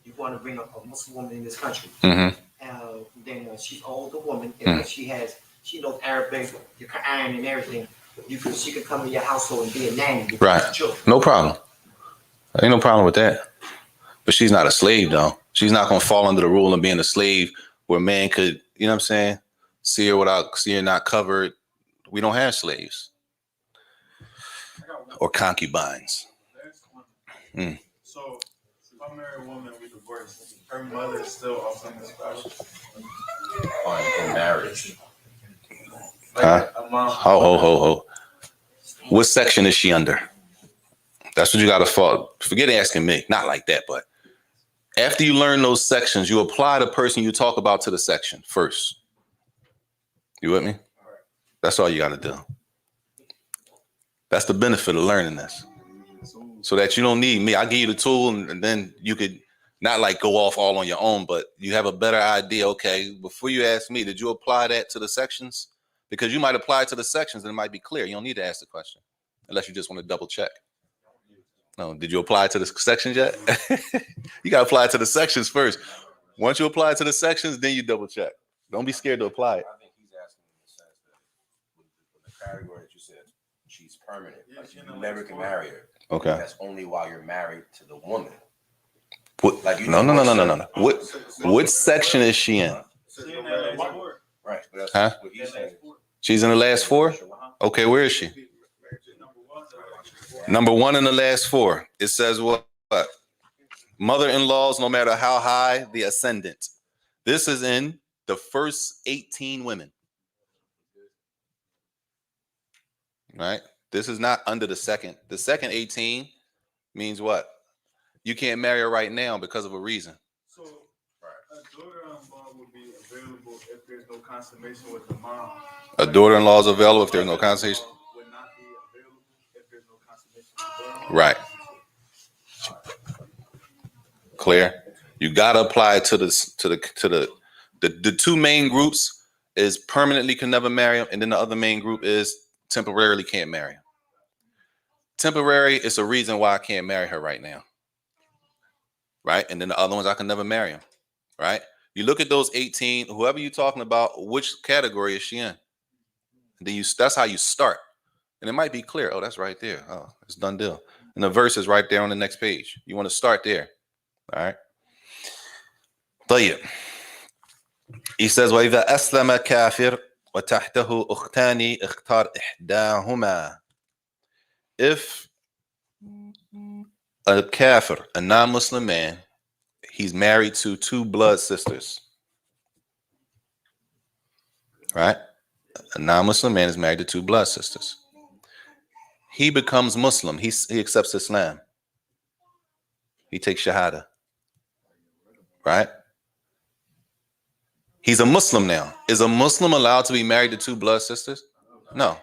you want to bring a Muslim woman in this country. Mm-hmm. Then she's an older woman. Mm. If she knows Arabic, the Quran and everything. She could come to your household and be a nanny. To Right. teach children. No problem. Ain't no problem with that. But she's not a slave, though. She's not going to fall under the rule of being a slave where a man could, you know what I'm saying, see her not covered. We don't have slaves or concubines. Mm. So if I marry a woman we divorce, her mother is still off something special. In marriage. Huh? A mom. Ho. What section is she under? That's what you got to follow. Forget asking me. Not like that, but after you learn those sections, you apply the person you talk about to the section first. You with me? That's all you got to do. That's the benefit of learning this. So that you don't need me. I give you the tool and then you could not like go off all on your own, but you have a better idea. Okay, before you ask me, did you apply that to the sections? Because you might apply it to the sections and it might be clear. You don't need to ask the question unless you just want to double check. No, did you apply it to the sections yet? You got to apply it to the sections first. Once you apply it to the sections, then you double check. Don't be scared to apply it. I think he's asking in the sense that with the category that you said, she's permanent. Like you never can marry her. Okay. That's only while you're married to the woman. What, Like you no. divorce her. What section is she in? Right. But that's Huh? what he's saying. She's in the last four? Okay, where is she? Number one in the last four. It says what? Mother-in-laws, no matter how high the ascendant. This is in the first 18 women. Right? This is not under the second. The second 18 means what? You can't marry her right now because of a reason. So a daughter-in-law would be available if there's no consummation with the mom. A daughter-in-law is available if there's no conversation. Would not be available if there's no consummation with the daughter-in-law. Right. Clear. You gotta apply it to the two main groups is permanently can never marry him, and then the other main group is temporarily can't marry him. Temporary is a reason why I can't marry her right now. Right? And then the other ones I can never marry him. Right? You look at those 18, whoever you're talking about, which category is she in? And then that's how you start. And it might be clear. Oh, that's right there. Oh, it's done deal. And the verse is right there on the next page. You want to start there. All right. طيب. He says, وَإِذَا أَسْلَمَ كَافِرٌ وَتَحْتَهُ أُخْتَانِ اخْتَارْ إِحْدَاهُمَا. If a kafir, a non-Muslim man, he's married to two blood sisters. Right? A non-Muslim man is married to two blood sisters. He becomes Muslim. He accepts Islam. He takes Shahada. Right? He's a Muslim now. Is a Muslim allowed to be married to two blood sisters? No.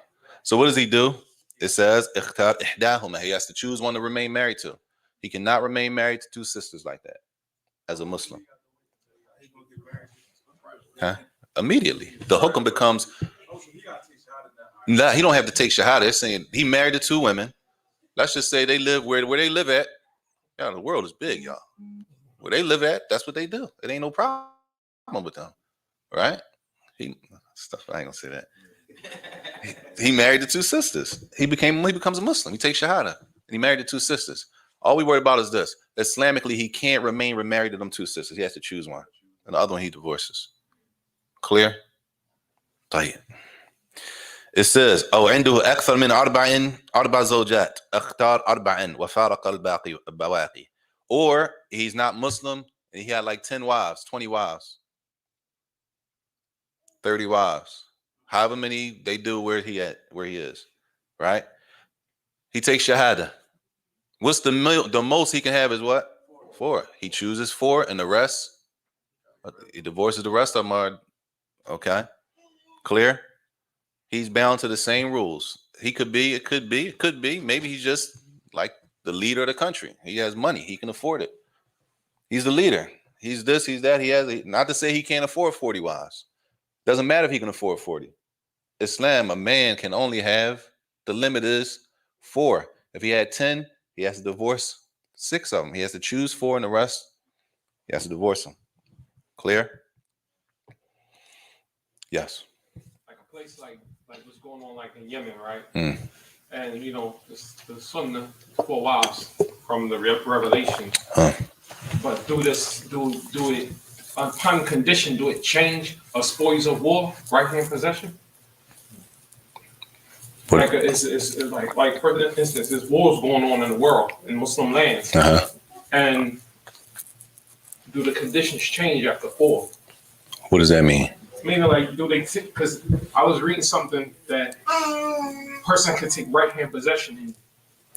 So what does he do? It says, اختار إحداهما. He has to choose one to remain married to. He cannot remain married to two sisters like that as a Muslim. Huh? Immediately. The hukam becomes, nah, he don't have to take Shahada. They're saying he married to two women. Let's just say they live where they live at. Yeah, the world is big, y'all. Where they live at, that's what they do. It ain't no problem with them. Right? I ain't gonna say that. He married the two sisters. He becomes a Muslim. He takes Shahada. And he married the two sisters. All we worry about is this. Islamically, he can't remain remarried to them two sisters. He has to choose one. And the other one he divorces. Clear? طيب. It says أو عنده أكثر من أربع زوجات اختار أربعا وفارق البواقي. Or he's not Muslim and he had like 10 wives, 20 wives, 30 wives, however many they do where he is, right? He takes shahada. What's the most he can have is what? 4. He chooses 4 and the rest, he divorces the rest of them are, okay? Clear? He's bound to the same rules. It could be. Maybe he's just like the leader of the country. He has money. He can afford it. He's the leader. He's this, he's that. He has, not to say he can't afford 40 wives. Doesn't matter if he can afford 40. Islam, a man can only have, the limit is 4. If he had 10, he has to divorce 6 of them. He has to choose 4 and the rest, he has to divorce them. Clear? Yes. Like a place like what's going on like in Yemen, right? Mm. And you know, the Sunnah 4 wives from the Revelation. But do it upon condition, do it change of spoils of war, right hand possession? What? Like it's like for instance, there's wars going on in the world in Muslim lands, and do the conditions change after 4? What does that mean? Meaning, like, do they? Because I was reading something that person could take right hand possession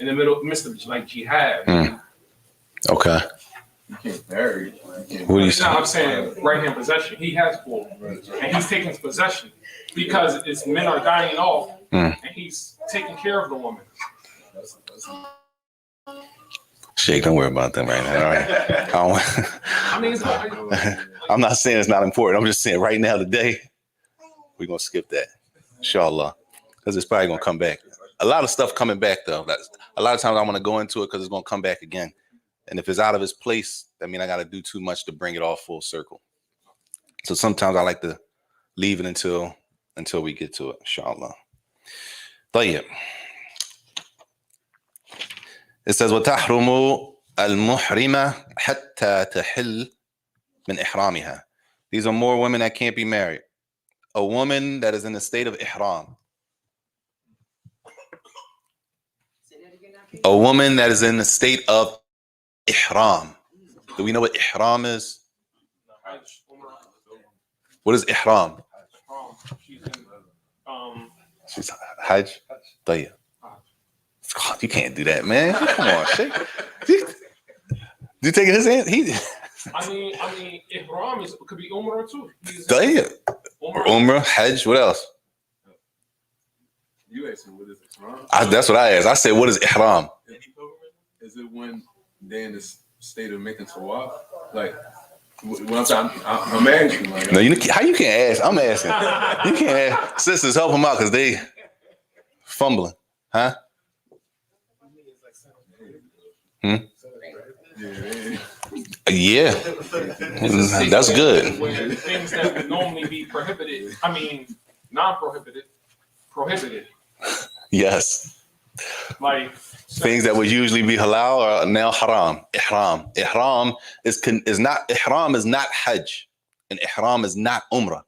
in the midst of like jihad. Okay. You can't marry. What do you No, say? I'm saying right hand possession. He has 4, and he's taking possession because it's men are dying off, and he's taking care of the woman. Sheikh, don't worry about that right now. All right. I mean, it's like, I'm not saying it's not important. I'm just saying right now, today, we're going to skip that. Inshallah. Because it's probably going to come back. A lot of stuff coming back, though. A lot of times I want to go into it because it's going to come back again. And if it's out of its place, I mean, I got to do too much to bring it all full circle. So sometimes I like to leave it until we get to it, inshallah. طيب. It says, وَتَحْرُمُ الْمُحْرِمَةِ حَتَّى تَحِلْ مِنْ إِحْرَامِهَا. These are more women that can't be married. A woman that is in the state of ihram. A woman that is in the state of ihram. Do we know what ihram is? What is ihram? She's Hajj. طيب. God, you can't do that, man. Come on, Sheikh. You taking his hand? I mean, ihram could be umrah too. Damn. Umrah, Hajj, what else? You asked him what is ihram? That's what I asked. I said, what is ihram? Is it when they're in the state of making tawaf? Like, once I'm asking. Like, No, how you can't ask? I'm asking. You can't ask. Sisters, help them out because they fumbling. Huh? Yeah. That's good. When things that would normally be prohibited, I mean, non-prohibited, prohibited. Yes. Like Things that would usually be halal are now haram. Ihram. Ihram is not Hajj. And ihram is not Umrah.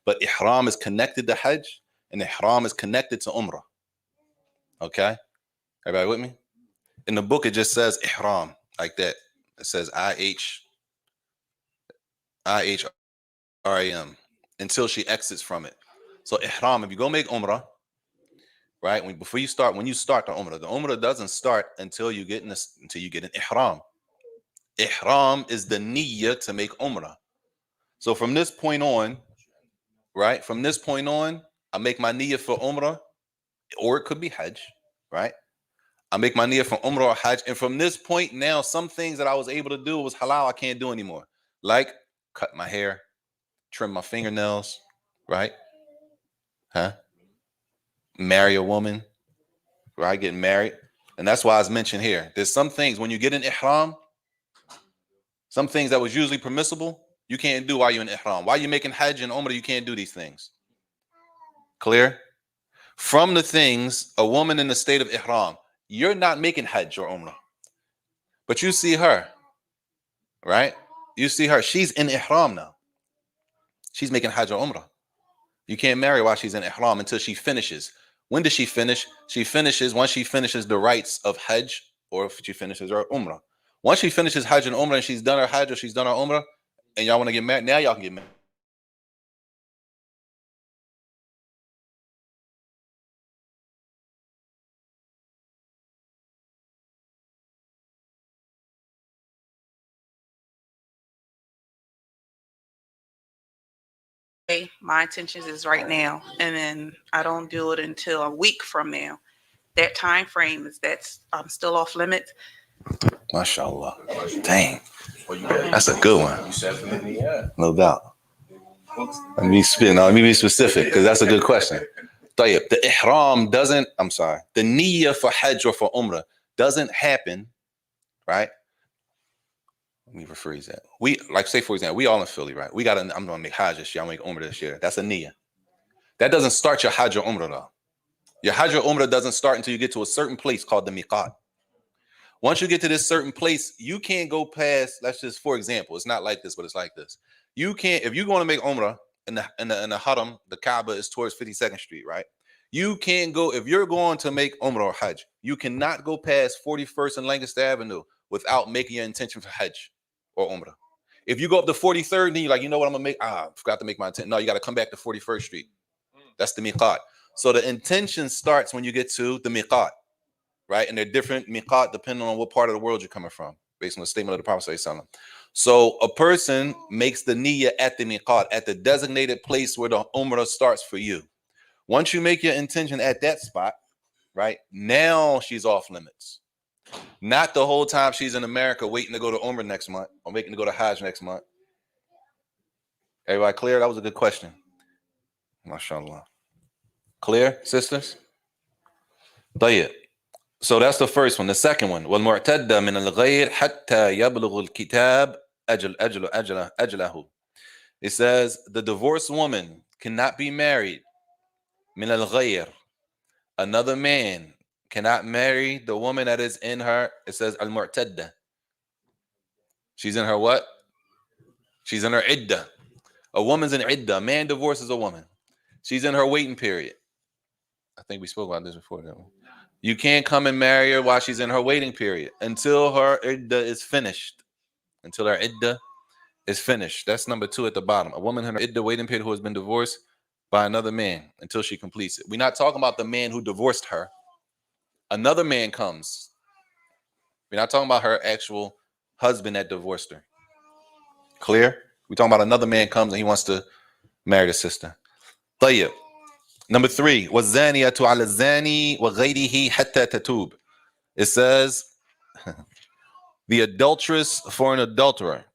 But ihram is connected to Hajj and ihram is connected to Umrah. Okay? Everybody with me? In the book, it just says ihram like that. It says IHRAM until she exits from it. So ihram, if you go make Umrah, right? When you start the Umrah doesn't start until you get in ihram. Ihram is the niyyah to make Umrah. So from this point on, right? From this point on, I make my niyyah for Umrah, or it could be Hajj, right? I make my niyyah for Umrah or Hajj, and from this point now, some things that I was able to do was halal, I can't do anymore. Like cut my hair, trim my fingernails, right? Marry a woman, right? Get married. And that's why it's mentioned here. There's some things when you get in ihram, some things that was usually permissible, you can't do while you're in ihram. While you're making Hajj and Umrah, you can't do these things. Clear? From the things, a woman in the state of ihram, you're not making Hajj or Umrah. But you see her, right? You see her. She's in ihram now. She's making Hajj or Umrah. You can't marry while she's in Ihram until she finishes. When does she finish? She finishes once she finishes the rites of Hajj, or if she finishes her Umrah. Once she finishes Hajj and Umrah and she's done her Hajj or she's done her Umrah, and y'all want to get married, now y'all can get married. My intentions is right now, and then I don't do it until a week from now. That time frame is I'm still off limits. MashaAllah. Dang. Well, you got, That's a good one. you said for the yeah. No doubt. Let me be specific because that's a good question. طيب, the ihram doesn't, the niyyah for Hajj or for Umrah doesn't happen, right? Let me rephrase that. Say for example, we all in Philly, right? I'm going to make Hajj this year, I'm going to make Umrah this year. That's a niyyah. That doesn't start your Hajj or Umrah though. Your Hajj or Umrah doesn't start until you get to a certain place called the miqat. Once you get to this certain place, you can't go past, let's just, for example, it's not like this, but it's like this. You can't, if you're going to make Umrah in the Haram, the Kaaba is towards 52nd Street, right? You can't go, if you're going to make Umrah or Hajj, you cannot go past 41st and Lancaster Avenue without making your intention for Hajj or Umrah. If you go up to 43rd, then you're like, you know what I'm going to make? I forgot to make my intention. No, you got to come back to 41st Street. That's the miqat. So the intention starts when you get to the miqat, right? And they're different miqat depending on what part of the world you're coming from, based on the statement of the Prophet ﷺ. So a person makes the niyyah at the miqat, at the designated place where the Umrah starts for you. Once you make your intention at that spot, right, now she's off limits. Not the whole time she's in America waiting to go to Umrah next month or waiting to go to Hajj next month. Everybody clear? That was a good question. MashaAllah. Clear, sisters? طيب. So that's the first one. The second one, والمعتدة من الغير حتى يبلغ الكتاب أجله. It says the divorced woman cannot be married. من الغير. Another man cannot marry the woman that is in her. It says al-mu'tadda. She's in her what? She's in her idda. A woman's in idda. A man divorces a woman. She's in her waiting period. I think we spoke about this before, didn't we? You can't come and marry her while she's in her waiting period until her idda is finished. Until her idda is finished. That's number 2 at the bottom. A woman in her idda waiting period who has been divorced by another man until she completes it. We're not talking about the man who divorced her. Another man comes. We're not talking about her actual husband that divorced her. Clear? We're talking about another man comes and he wants to marry the sister. طيب. Number 3, وَالزَّانِيَةُ عَلَى الزَّانِي وَغَيْرِهِ حَتَّى تَتُوبَ. It says, the adulteress for an adulterer.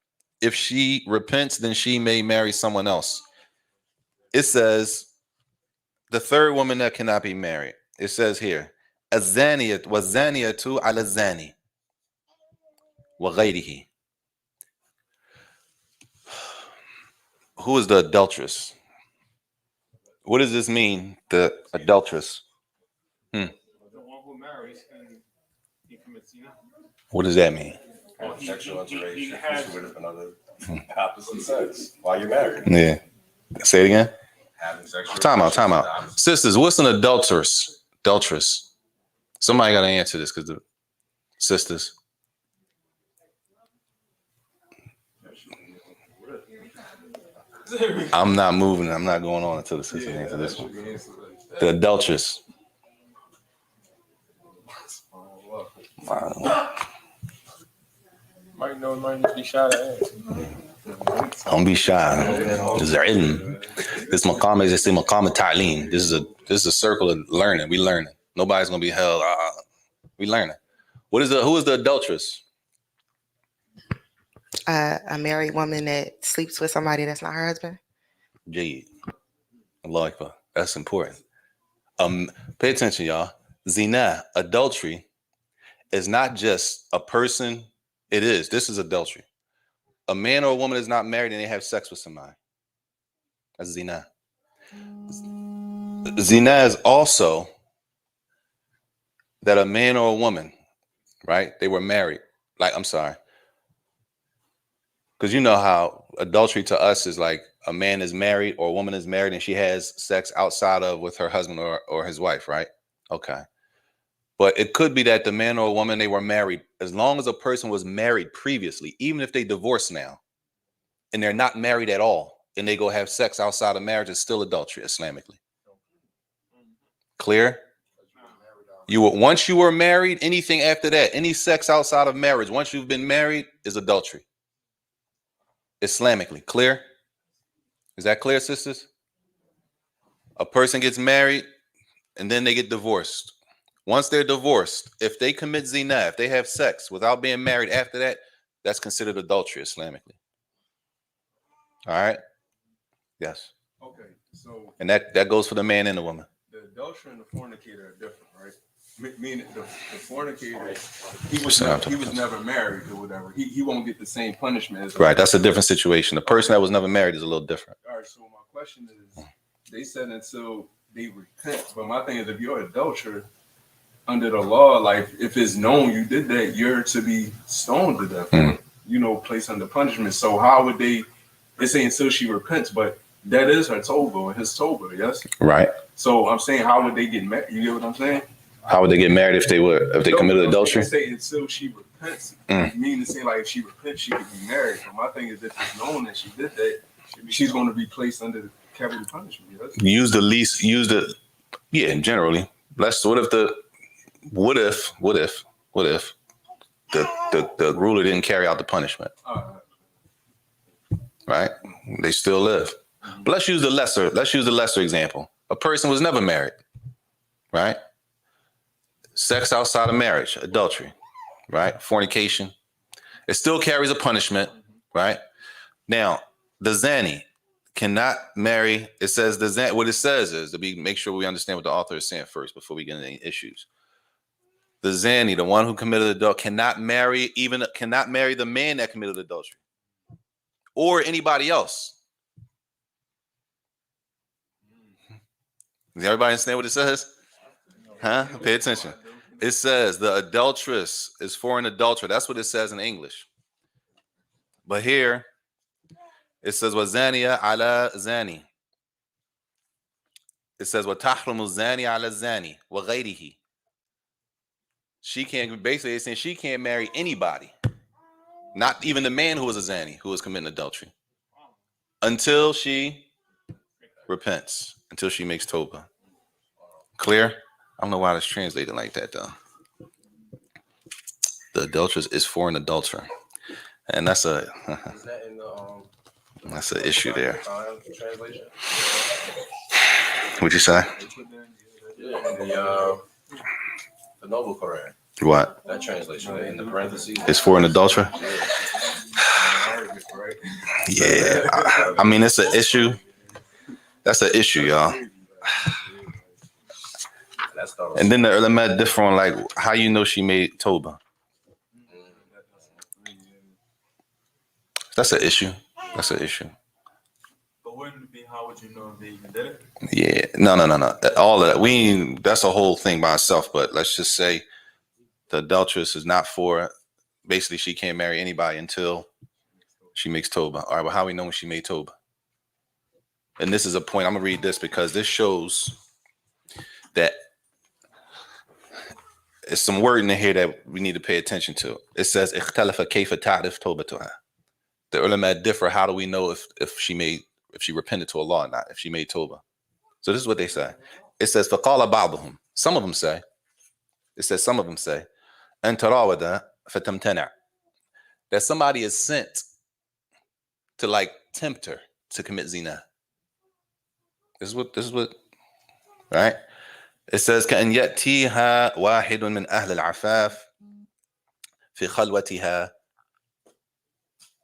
If she repents, then she may marry someone else. It says, the third woman that cannot be married. It says here, الزَّانِيَةُ وَالزَّانِيَةُ عَلَى الزَّانِي وَغَيْرِهِ. Who is the adulteress? What does this mean, the adulteress? The one who marries and he commits zina. What does that mean? Well, he Sexual interracial has with another opposite sex while you're married. Yeah. Say it again. Having sexual Time out. relations with the opposite Sisters, what's an adulteress? Adulteress. Somebody got to answer this because the sisters. I'm not moving. I'm not going on until the sisters answer this one. The adulteress. Might know, might need to be shot at. Don't be shy. This is ilm. This maqam is a maqam of ta'lim. This is a circle of learning. We learning. Nobody's gonna be held. We learning. Who is the adulteress? A married woman that sleeps with somebody that's not her husband. Jade. Allah Akbar. That's important. Pay attention, y'all. Zina, adultery, is not just a person. It is. This is adultery. A man or a woman is not married and they have sex with somebody. That's zina. Zina is also that a man or a woman, right? They were married. Go Because you know how adultery to us is like a man is married or a woman is married and she has sex outside of with her husband or his wife, right? Okay. But it could be that the man or woman, they were married. As long as a person was married previously, even if they divorce now and they're not married at all and they go have sex outside of marriage, it's still adultery Islamically. Clear? Once you were married, anything after that, any sex outside of marriage, once you've been married, is adultery. Islamically. Clear? Is that clear, sisters? A person gets married and then they get divorced. Once they're divorced, if they commit zina, if they have sex without being married after that, that's considered adultery Islamically. All right? Yes. Okay, so And that goes for the man and the woman. the adulterer and the fornicator are different, right? Meaning the fornicator, he was never married or whatever. He won't get the same punishment as Right, that's a different situation. The person that was never married is a little different. All right, so my question is, they said until they repent, but my thing is, if you're an adulterer, under the law, like if it's known you did that, you're to be stoned to death, you know, placed under punishment. So how would they say until she repents, but that is her Toba and his Toba, yes? Right. So I'm saying, how would they get married? You get what I'm saying? How would they get married if they committed adultery? Say until she repents. Meaning to say, like, if she repents, she could be married. But my thing is, if it's known that she did that, she's going to be placed under the capital punishment. Yes? Yeah, generally. What if the ruler didn't carry out the punishment? Right? They still live. But let's use the lesser example. A person was never married, right? Sex outside of marriage, adultery, right? Fornication. It still carries a punishment, right? Now, the zani cannot marry. It says what it says is make sure we understand what the author is saying first before we get into any issues. The zani, the one who committed adultery, cannot marry the man that committed adultery or anybody else. Does everybody understand what it says? Huh? Pay attention. It says the adulteress is for an adulterer. That's what it says in English. But here it says وَزَانِيَ عَلَى زَانِي. It says وَتَحْرُمُ الزَّانِي عَلَى الزَّانِي وَغَيْرِهِ. She can't, basically it's saying she can't marry anybody, not even the man who was a zani, who was committing adultery, until she repents, until she makes Toba. Clear? I don't know why it's translated like that though. The adulteress is for an adulterer, and that's Is that in the that's an issue there. translation? What'd you say? Yeah, the Noble Quran. What? That translation in the parentheses. It's for an adulterer? Yeah. I mean, it's an issue. That's an issue, y'all. And then the ulama differ on like how you know she made Toba. That's an issue. That's an issue. But wouldn't it be how would you know if they even did it? Yeah. No. All of that. That's a whole thing by itself, but let's just say the adulteress is not for, basically she can't marry anybody until she makes Toba. All right, well, how we know when she made Toba? And this is a point, I'm gonna read this because this shows that there's some wording in here that we need to pay attention to. It says, اختلف كيف تعرف توبتها. The ulama differ. How do we know if she repented to Allah or not, if she made Toba? So this is what they say. It says, فقال بعضهم. Some of them say, أن تراود فتمتنع. That somebody is sent to like tempt her to commit zina. This is what, right? It says كأن يأتيها واحد من أهل العفاف في خلوتها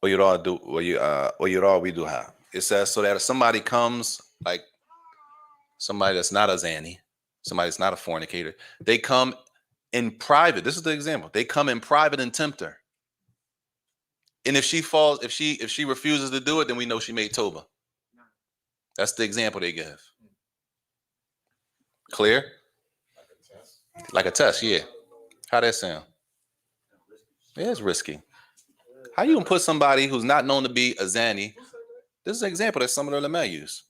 ويراودها. It says so that if somebody comes, like somebody that's not a zani, somebody that's not a fornicator, they come in private. This is the example. They come in private and tempt her. And if she falls, if she refuses to do it, then we know she made Toba. That's the example they give. Clear? Like a test, yeah. How that sound? Yeah, it's risky. How you gonna put somebody who's not known to be a zani? This is an example that some of the ulama use.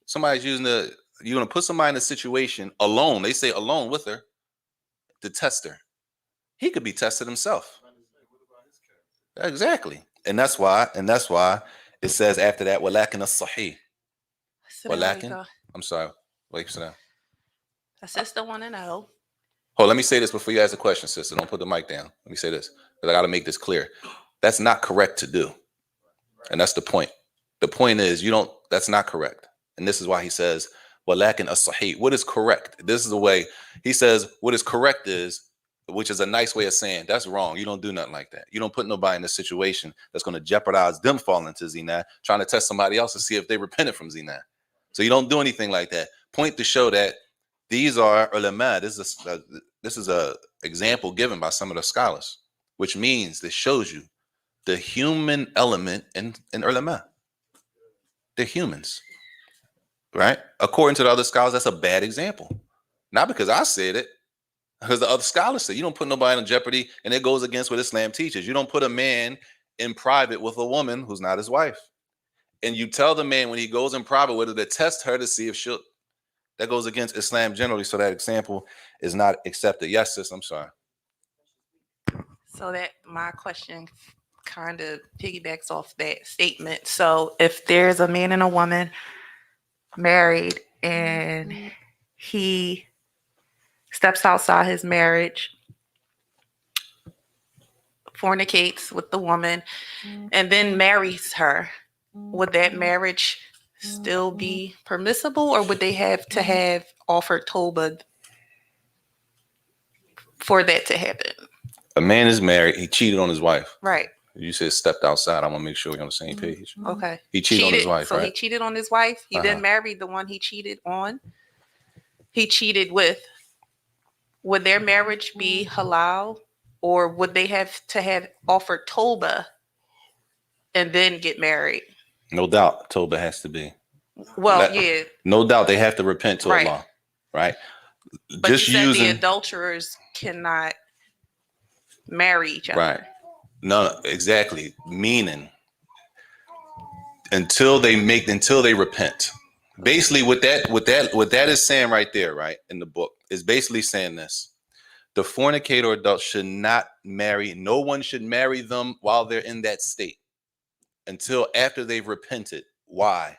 Somebody's using you're gonna put somebody in a situation alone. They say alone with her to test her. He could be tested himself. Exactly, and that's why it says after that, walakin as-sahih. Walakin. I'm sorry. Wait, sit down. A sister want to know. Hold, let me say this before you ask the question, sister. Don't put the mic down. Let me say this because I got to make this clear. That's not correct to do, and that's the point. The point is that's not correct, and this is why he says walakin as-sahih. What is correct? This is the way he says. What is correct is, which is a nice way of saying that's wrong. You don't do nothing like that. You don't put nobody in a situation that's going to jeopardize them falling into zina, trying to test somebody else to see if they repented from zina. So you don't do anything like that. Point to show that these are ulama. This is a example given by some of the scholars, which means this shows you the human element in ulama. They're humans, right? According to the other scholars, that's a bad example. Not because I said it, because the other scholars say you don't put nobody in jeopardy, and it goes against what Islam teaches. You don't put a man in private with a woman who's not his wife. And you tell the man when he goes in private with her to test her to see if she'll. That goes against Islam generally, so that example is not accepted. Yes, sis, I'm sorry. So that my question kind of piggybacks off that statement. So if there's a man and a woman married and he steps outside his marriage, fornicates with the woman, and then marries her, would that marriage still be permissible, or would they have to have offered Tawbah for that to happen? A man is married. He cheated on his wife. Right. You said stepped outside. I want to make sure we're on the same page. Okay. He cheated on his wife, so right? he cheated on his wife. He then married the one he cheated on. He cheated with. Would their marriage be halal, or would they have to have offered Tawbah and then get married? No doubt, Tawbah has to be. Well, yeah. No doubt they have to repent to Right. Allah, right? But just you said the adulterers cannot marry each other. Right. No, exactly. Meaning until they repent. Basically, what that is saying right there, right, in the book, is basically saying this. The fornicator adult should not marry, no one should marry them while they're in that state until after they've repented. Why?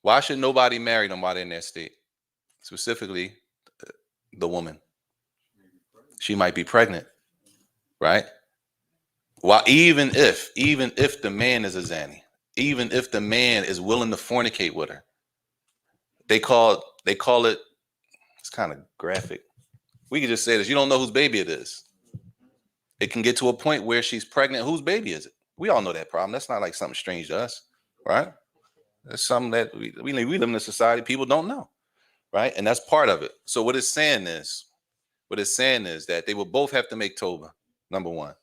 Why should nobody marry them while they're in that state? Specifically, the woman. She might be pregnant, right? Well, even if the man is a zani, even if the man is willing to fornicate with her, they call it, it's kind of graphic. We could just say this: you don't know whose baby it is. It can get to a point where she's pregnant. Whose baby is it? We all know that problem. That's not like something strange to us, right? That's something that we live in a society people don't know, right? And that's part of it. So what it's saying is that they will both have to make Tawbah. Number one,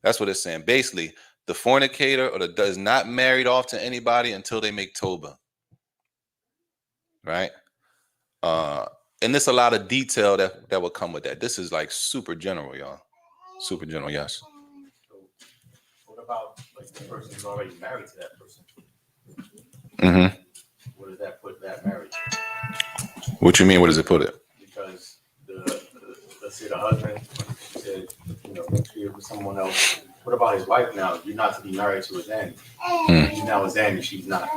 that's what it's saying. Basically, the fornicator or the is not married off to anybody until they make Tawbah, right? And there's a lot of detail that will come with that. This is like super general, y'all. Super general, yes. So what about like the person who's already married to that person? Mm-hmm. Where does that put that marriage? What you mean? What does it put it? Because let's say the husband said, she with someone else. What about his wife now? You're not to be married to a Zanny. He's now a Zanny, she's not.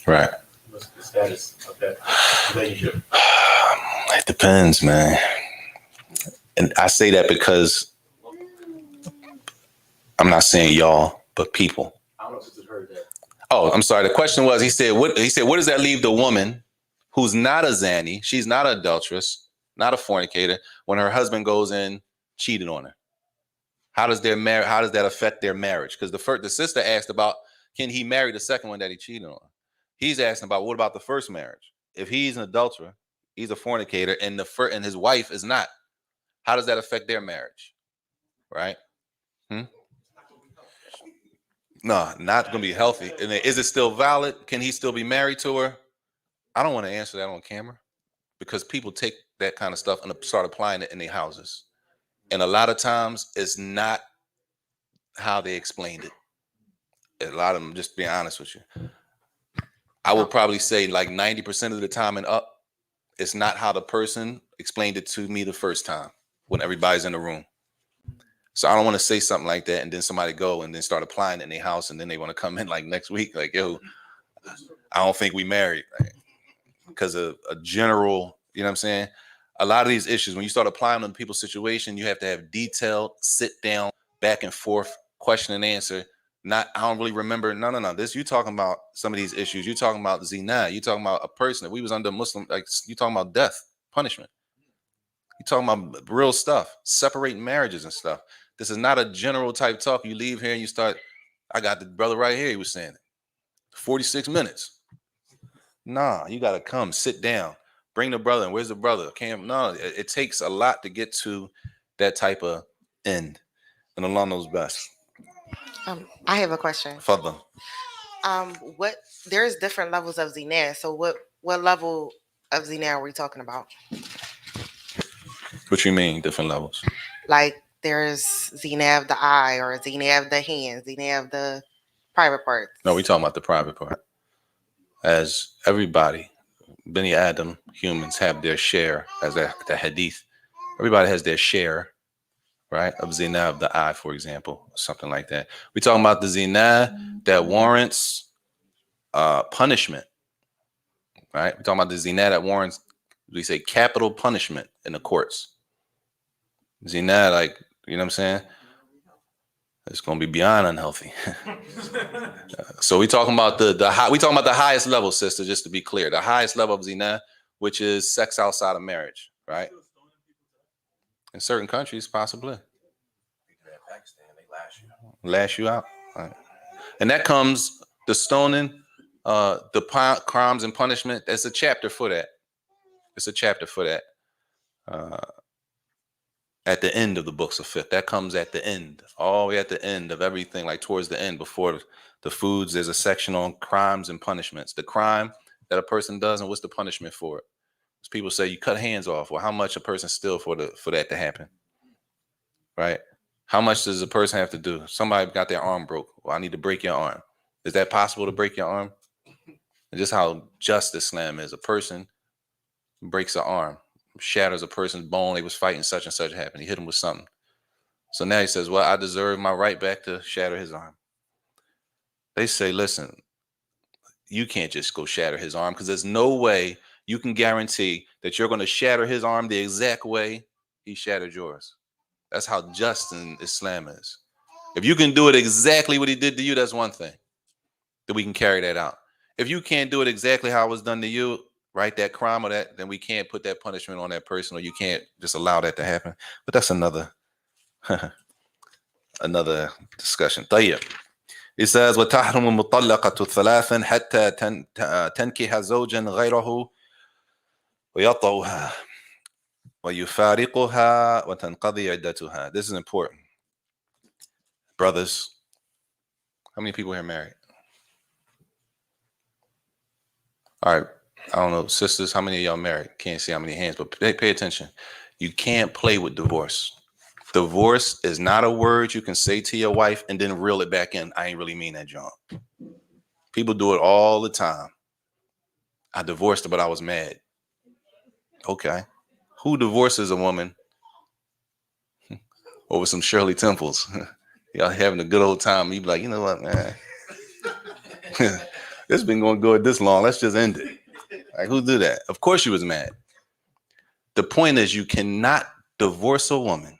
Right. What's the status of that relationship? It depends, man. And I say that because I'm not saying y'all, but people. I don't know if you heard that. Oh, I'm sorry. The question was, he said, what does that leave the woman who's not a Zanny? She's not an adulteress, not a fornicator, when her husband goes in, cheated on her. How does that affect their marriage? Because the sister asked about, can he marry the second one that he cheated on? He's asking about, what about the first marriage? If he's an adulterer, he's a fornicator, and his wife is not, how does that affect their marriage? Right? No, not going to be healthy. And then, is it still valid? Can he still be married to her? I don't want to answer that on camera because people take that kind of stuff and start applying it in their houses. And a lot of times it's not how they explained it. A lot of them, just being honest with you, I would probably say like 90% of the time and up, it's not how the person explained it to me the first time when everybody's in the room. So I don't want to say something like that and then somebody go and then start applying it in their house and then they want to come in like next week, like, yo, I don't think we married, right? Because of a general, you know what I'm saying? A lot of these issues, when you start applying them to people's situation, you have to have detailed, sit down, back and forth, question and answer. Not, I don't really remember. No. This, you talking about some of these issues. You talking about zina. You talking about a person that we was under Muslim, like you talking about death, punishment. You talking about real stuff, separating marriages and stuff. This is not a general type talk. You leave here and you start, I got the brother right here. He was saying it. 46 minutes. Nah, you got to come, sit down, bring the brother in. Where's the brother? No, it takes a lot to get to that type of end. And Allah knows best. I have a question. Fadlan. What there's different levels of zina. So what level of zina are we talking about? What you mean, different levels? Like there's zina of the eye or zina of the hand, zina of the private parts. No, we talking about the private part. As everybody, Bani Adam, humans have their share, as the hadith. Everybody has their share, right, of zina of the eye, for example, something like that. We talking about the zina that warrants punishment, right? We talking about the zina that warrants, we say, capital punishment in the courts. Zina, like, you know what I'm saying? It's gonna be beyond unhealthy. So we talking about we talking about the highest level, sister. Just to be clear, the highest level of zina, which is sex outside of marriage, right? In certain countries, possibly. Lash you out, right. And that comes the stoning, the crimes and punishment. There's a chapter for that. It's a chapter for that. At the end of the books of fiqh, that comes at the end, all the way at the end of everything, like towards the end, before the foods. There's a section on crimes and punishments. The crime that a person does and what's the punishment for it. As people say, you cut hands off. Well, how much a person steal for that to happen, right? How much does a person have to do? Somebody got their arm broke. Well, I need to break your arm. Is that possible to break your arm? And just how just Islam is. A person breaks an arm, shatters a person's bone. They was fighting, such and such happened. He hit him with something. So now he says, well, I deserve my right back to shatter his arm. They say, listen, you can't just go shatter his arm because there's no way you can guarantee that you're going to shatter his arm the exact way he shattered yours. That's how just in Islam is. If you can do it exactly what he did to you, that's one thing. That we can carry that out. If you can't do it exactly how it was done to you, right, that crime or that, then we can't put that punishment on that person, or you can't just allow that to happen. But that's another another discussion. طيب. It says وتحرم المطلقة ثلاثا حتى تنكح زوجا غيره ويطأها ويفارقها وتنقضي عدتها. This is important. Brothers, how many people here married? All right. I don't know, sisters, how many of y'all married? Can't see how many hands, but pay attention. You can't play with divorce. Divorce is not a word you can say to your wife and then reel it back in. I ain't really mean that, John. People do it all the time. I divorced her, but I was mad. Okay. Who divorces a woman over some Shirley Temples? Y'all having a good old time. You be like, you know what, man? It's been going good this long. Let's just end it. Like, who did that? Of course you was mad. The point is, you cannot divorce a woman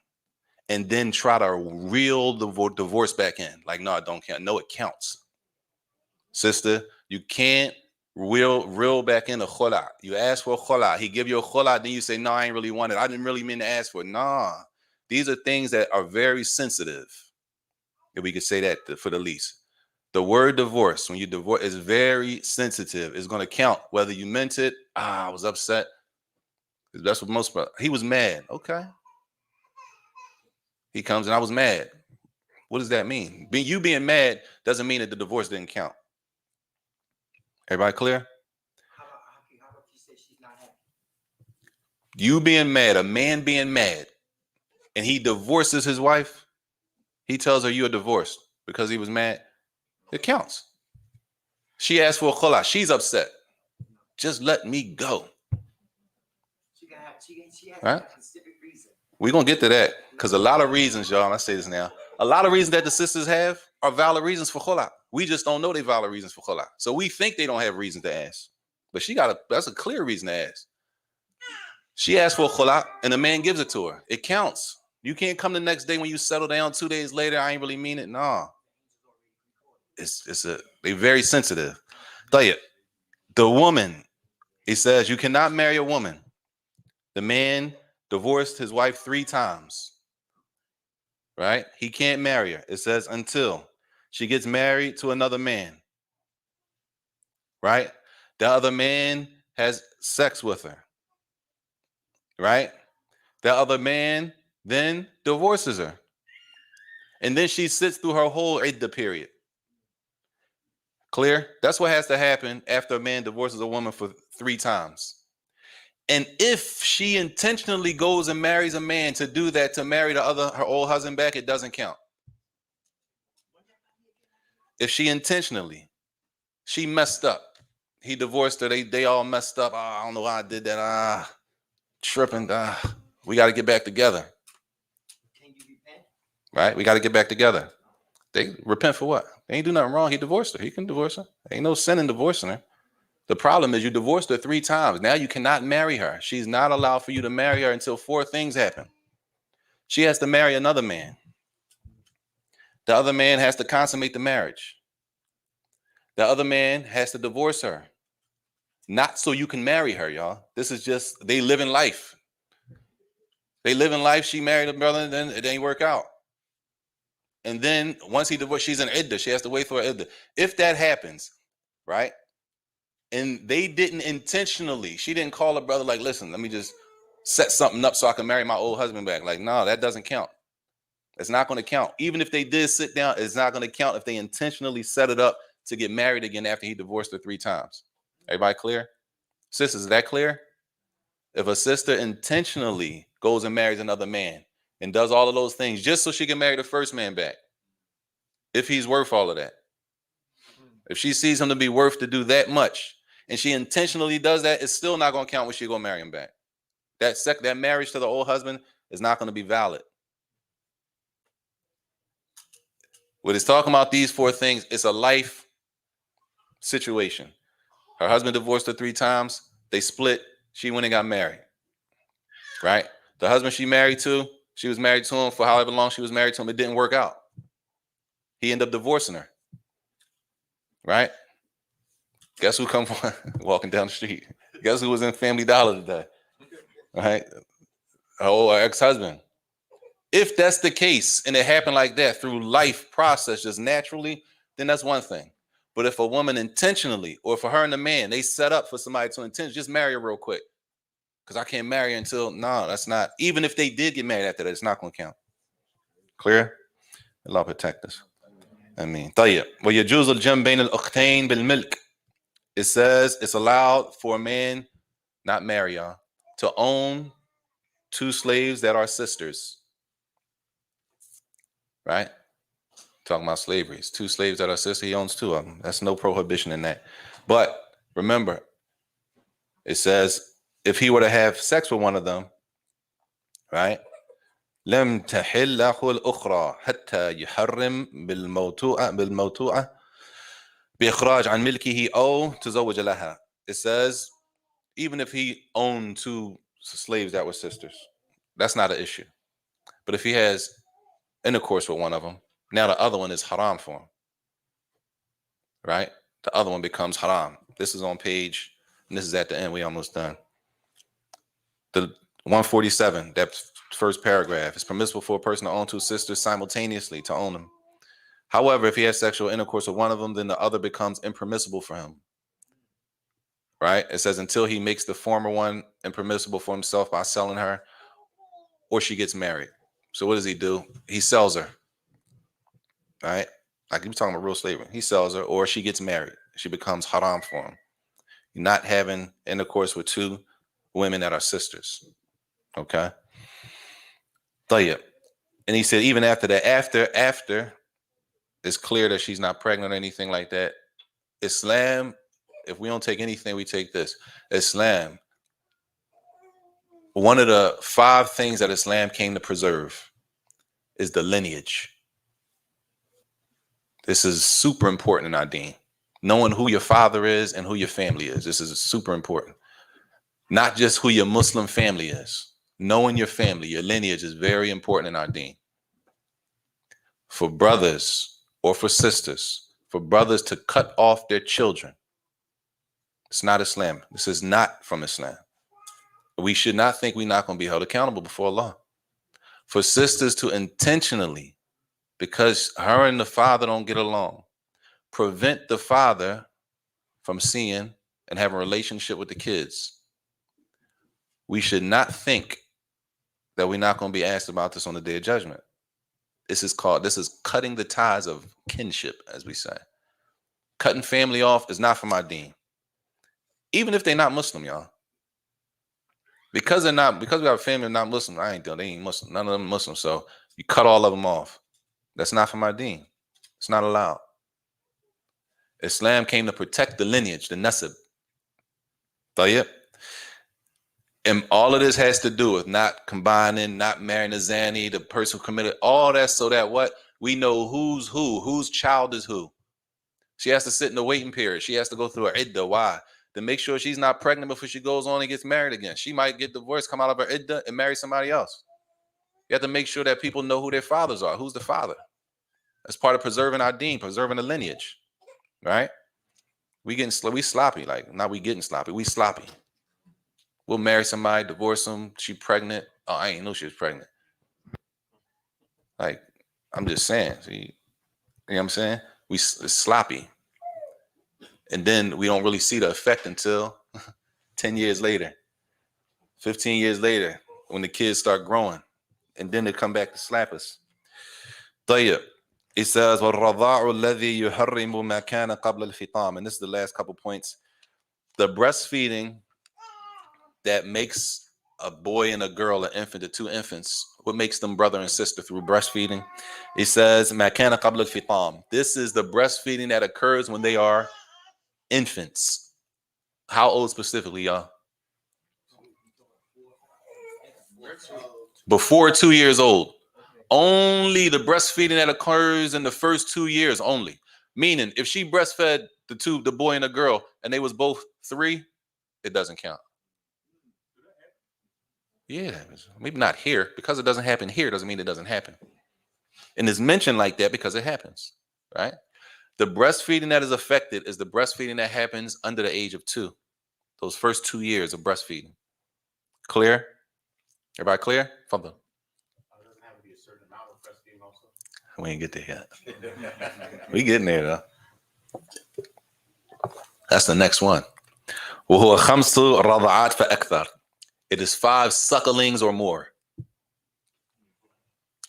and then try to reel the divorce back in. Like, no, it don't count. No, it counts. Sister, you can't reel back in a khula. You ask for a khula. He give you a khula, then you say, no, I ain't really want it. I didn't really mean to ask for it. Nah. These are things that are very sensitive, if we could say that for the least. The word divorce, when you divorce, is very sensitive. It's going to count whether you meant it. I was upset. That's what most people, he was mad. Okay. He comes and I was mad. What does that mean? You being mad doesn't mean that the divorce didn't count. Everybody clear? How about you say she's not happy? You being mad, a man being mad, and he divorces his wife, He tells her you're divorced because he was mad. It counts. She asked for a khula. She's upset. Just let me go. She has Right? a specific reason. We're going to get to that because a lot of reasons, y'all, and I say this now, a lot of reasons that the sisters have are valid reasons for khula. We just don't know they valid reasons for khula. So we think they don't have reason to ask. But that's a clear reason to ask. She asked for a khula and the man gives it to her. It counts. You can't come the next day when you settle down 2 days later. I ain't really mean it. No. They're very sensitive. Tayyib. The woman, he says, you cannot marry a woman. The man divorced his wife 3 times. Right? He can't marry her. It says until she gets married to another man. Right? The other man has sex with her. Right? The other man then divorces her. And then she sits through her whole iddah period. Clear? That's what has to happen after a man divorces a woman for 3 times. And if she intentionally goes and marries a man to do that, to marry her old husband back, it doesn't count. If she messed up. He divorced her. They all messed up. Oh, I don't know why I did that. Tripping. We got to get back together. Can you repent? Right? We got to get back together. They repent for what? They ain't do nothing wrong. He divorced her. He can divorce her. Ain't no sin in divorcing her. The problem is you divorced her 3 times. Now you cannot marry her. She's not allowed for you to marry her until 4 things happen. She has to marry another man. The other man has to consummate the marriage. The other man has to divorce her. Not so you can marry her, y'all. This is just, they live in life. They live in life. She married a brother, and then it ain't work out. And then once he divorced, she's in iddah. She has to wait for her iddah. If that happens, right? And they didn't intentionally, she didn't call her brother like, listen, let me just set something up so I can marry my old husband back. Like, no, that doesn't count. It's not going to count. Even if they did sit down, it's not going to count if they intentionally set it up to get married again after he divorced her 3 times. Everybody clear? Sisters, is that clear? If a sister intentionally goes and marries another man and does all of those things just so she can marry the first man back, if he's worth all of that, if she sees him to be worth to do that much, and she intentionally does that, it's still not going to count when she go marry him back. That marriage to the old husband is not going to be valid. What it's talking about, these 4 things, it's a life situation. Her husband divorced her 3 times. They split. She went and got married. Right? The husband she was married to him for however long she was married to him. It didn't work out. He ended up divorcing her. Right? Guess who come walking down the street? Guess who was in Family Dollar today? Right? Her old ex-husband. If that's the case and it happened like that through life process just naturally, then that's one thing. But if a woman intentionally, or for her and the man, they set up for somebody to intentionally just marry her real quick. Because I can't marry her until, no, that's not. Even if they did get married after that, it's not going to count. Clear? Allah protect us. طيب. ويجوز الجمع بين الأختين بالملك. It says it's allowed for a man, not marry y'all, to own 2 slaves that are sisters. Right? Talking about slavery. It's 2 slaves that are sisters. He owns 2 of them. That's no prohibition in that. But remember, it says if he were to have sex with one of them, right? لم تحل له الأخرى حتى يحرم بالموتوعة بإخراج عن ملكه أو تزوج لها. It says even if he owned 2 slaves that were sisters, that's not an issue. But if he has intercourse with one of them, now the other one is haram for him. Right? The other one becomes haram. This is on page, and this is at the end. We almost done. The 147, that first paragraph. It's permissible for a person to own 2 sisters simultaneously, to own them. However, if he has sexual intercourse with one of them, then the other becomes impermissible for him. Right? It says until he makes the former one impermissible for himself by selling her, or she gets married. So what does he do? He sells her. Right? Like you're talking about real slavery. He sells her, or she gets married. She becomes haram for him. You're not having intercourse with 2 women that are sisters. Okay? طيب. And he said, even after that, after it's clear that she's not pregnant or anything like that, Islam, if we don't take anything, we take this. Islam, one of the 5 things that Islam came to preserve is the lineage. This is super important in our deen. Knowing who your father is and who your family is. This is super important. Not just who your Muslim family is. Knowing your family, your lineage is very important in our deen. For brothers or for sisters, for brothers to cut off their children. It's not Islam. This is not from Islam. We should not think we're not going to be held accountable before Allah. For sisters to intentionally, because her and the father don't get along, prevent the father from seeing and having a relationship with the kids. We should not think that we're not going to be asked about this on the day of judgment. This is cutting the ties of kinship, as we say. Cutting family off is not from our deen. Even if they're not Muslim, y'all. Because we have a family not Muslim, they ain't Muslim. None of them Muslim. So you cut all of them off. That's not from our deen. It's not allowed. Islam came to protect the lineage, the nasab. Tayyib. And all of this has to do with not combining, not marrying a zani, the person who committed all that, so that what? We know whose child is who. She has to sit in the waiting period. She has to go through her iddah. Why? To make sure she's not pregnant before she goes on and gets married again. She might get divorced, come out of her iddah, and marry somebody else. You have to make sure that people know who their fathers are. Who's the father? That's part of preserving our deen, preserving the lineage. Right? We sloppy. Like, not we getting sloppy. We sloppy. We'll marry somebody, divorce them. She pregnant. Oh, I ain't know she was pregnant. Like, I'm just saying. See, you know what I'm saying? It's sloppy. And then we don't really see the effect until 10 years later, 15 years later, when the kids start growing. And then they come back to slap us. طيب. It says, وَالرَّضَاعُ الَّذِي يُحَرِّمُ مَا كَانَ قَبْلَ الْفِطَامِ. And this is the last couple points. The breastfeeding that makes a boy and a girl, an infant, the 2 infants, what makes them brother and sister through breastfeeding? It says, مَا كَانَ قَبْلَ الْفِطَامِ. This is the breastfeeding that occurs when they are infants. How old specifically, y'all? Before 2 years old. Only the breastfeeding that occurs in the first 2 years only. Meaning, if she breastfed the boy and the girl, and they was both 3, it doesn't count. Yeah, maybe not here. Because it doesn't happen here doesn't mean it doesn't happen. And it's mentioned like that because it happens, right? The breastfeeding that is affected is the breastfeeding that happens under the age of 2. Those first 2 years of breastfeeding. Clear? Everybody clear? Fumble. Doesn't have to be a certain amount of breastfeeding also. We ain't get there yet. We getting there though. That's the next one. وهو 5 رضعات فأكثر. It is 5 sucklings or more.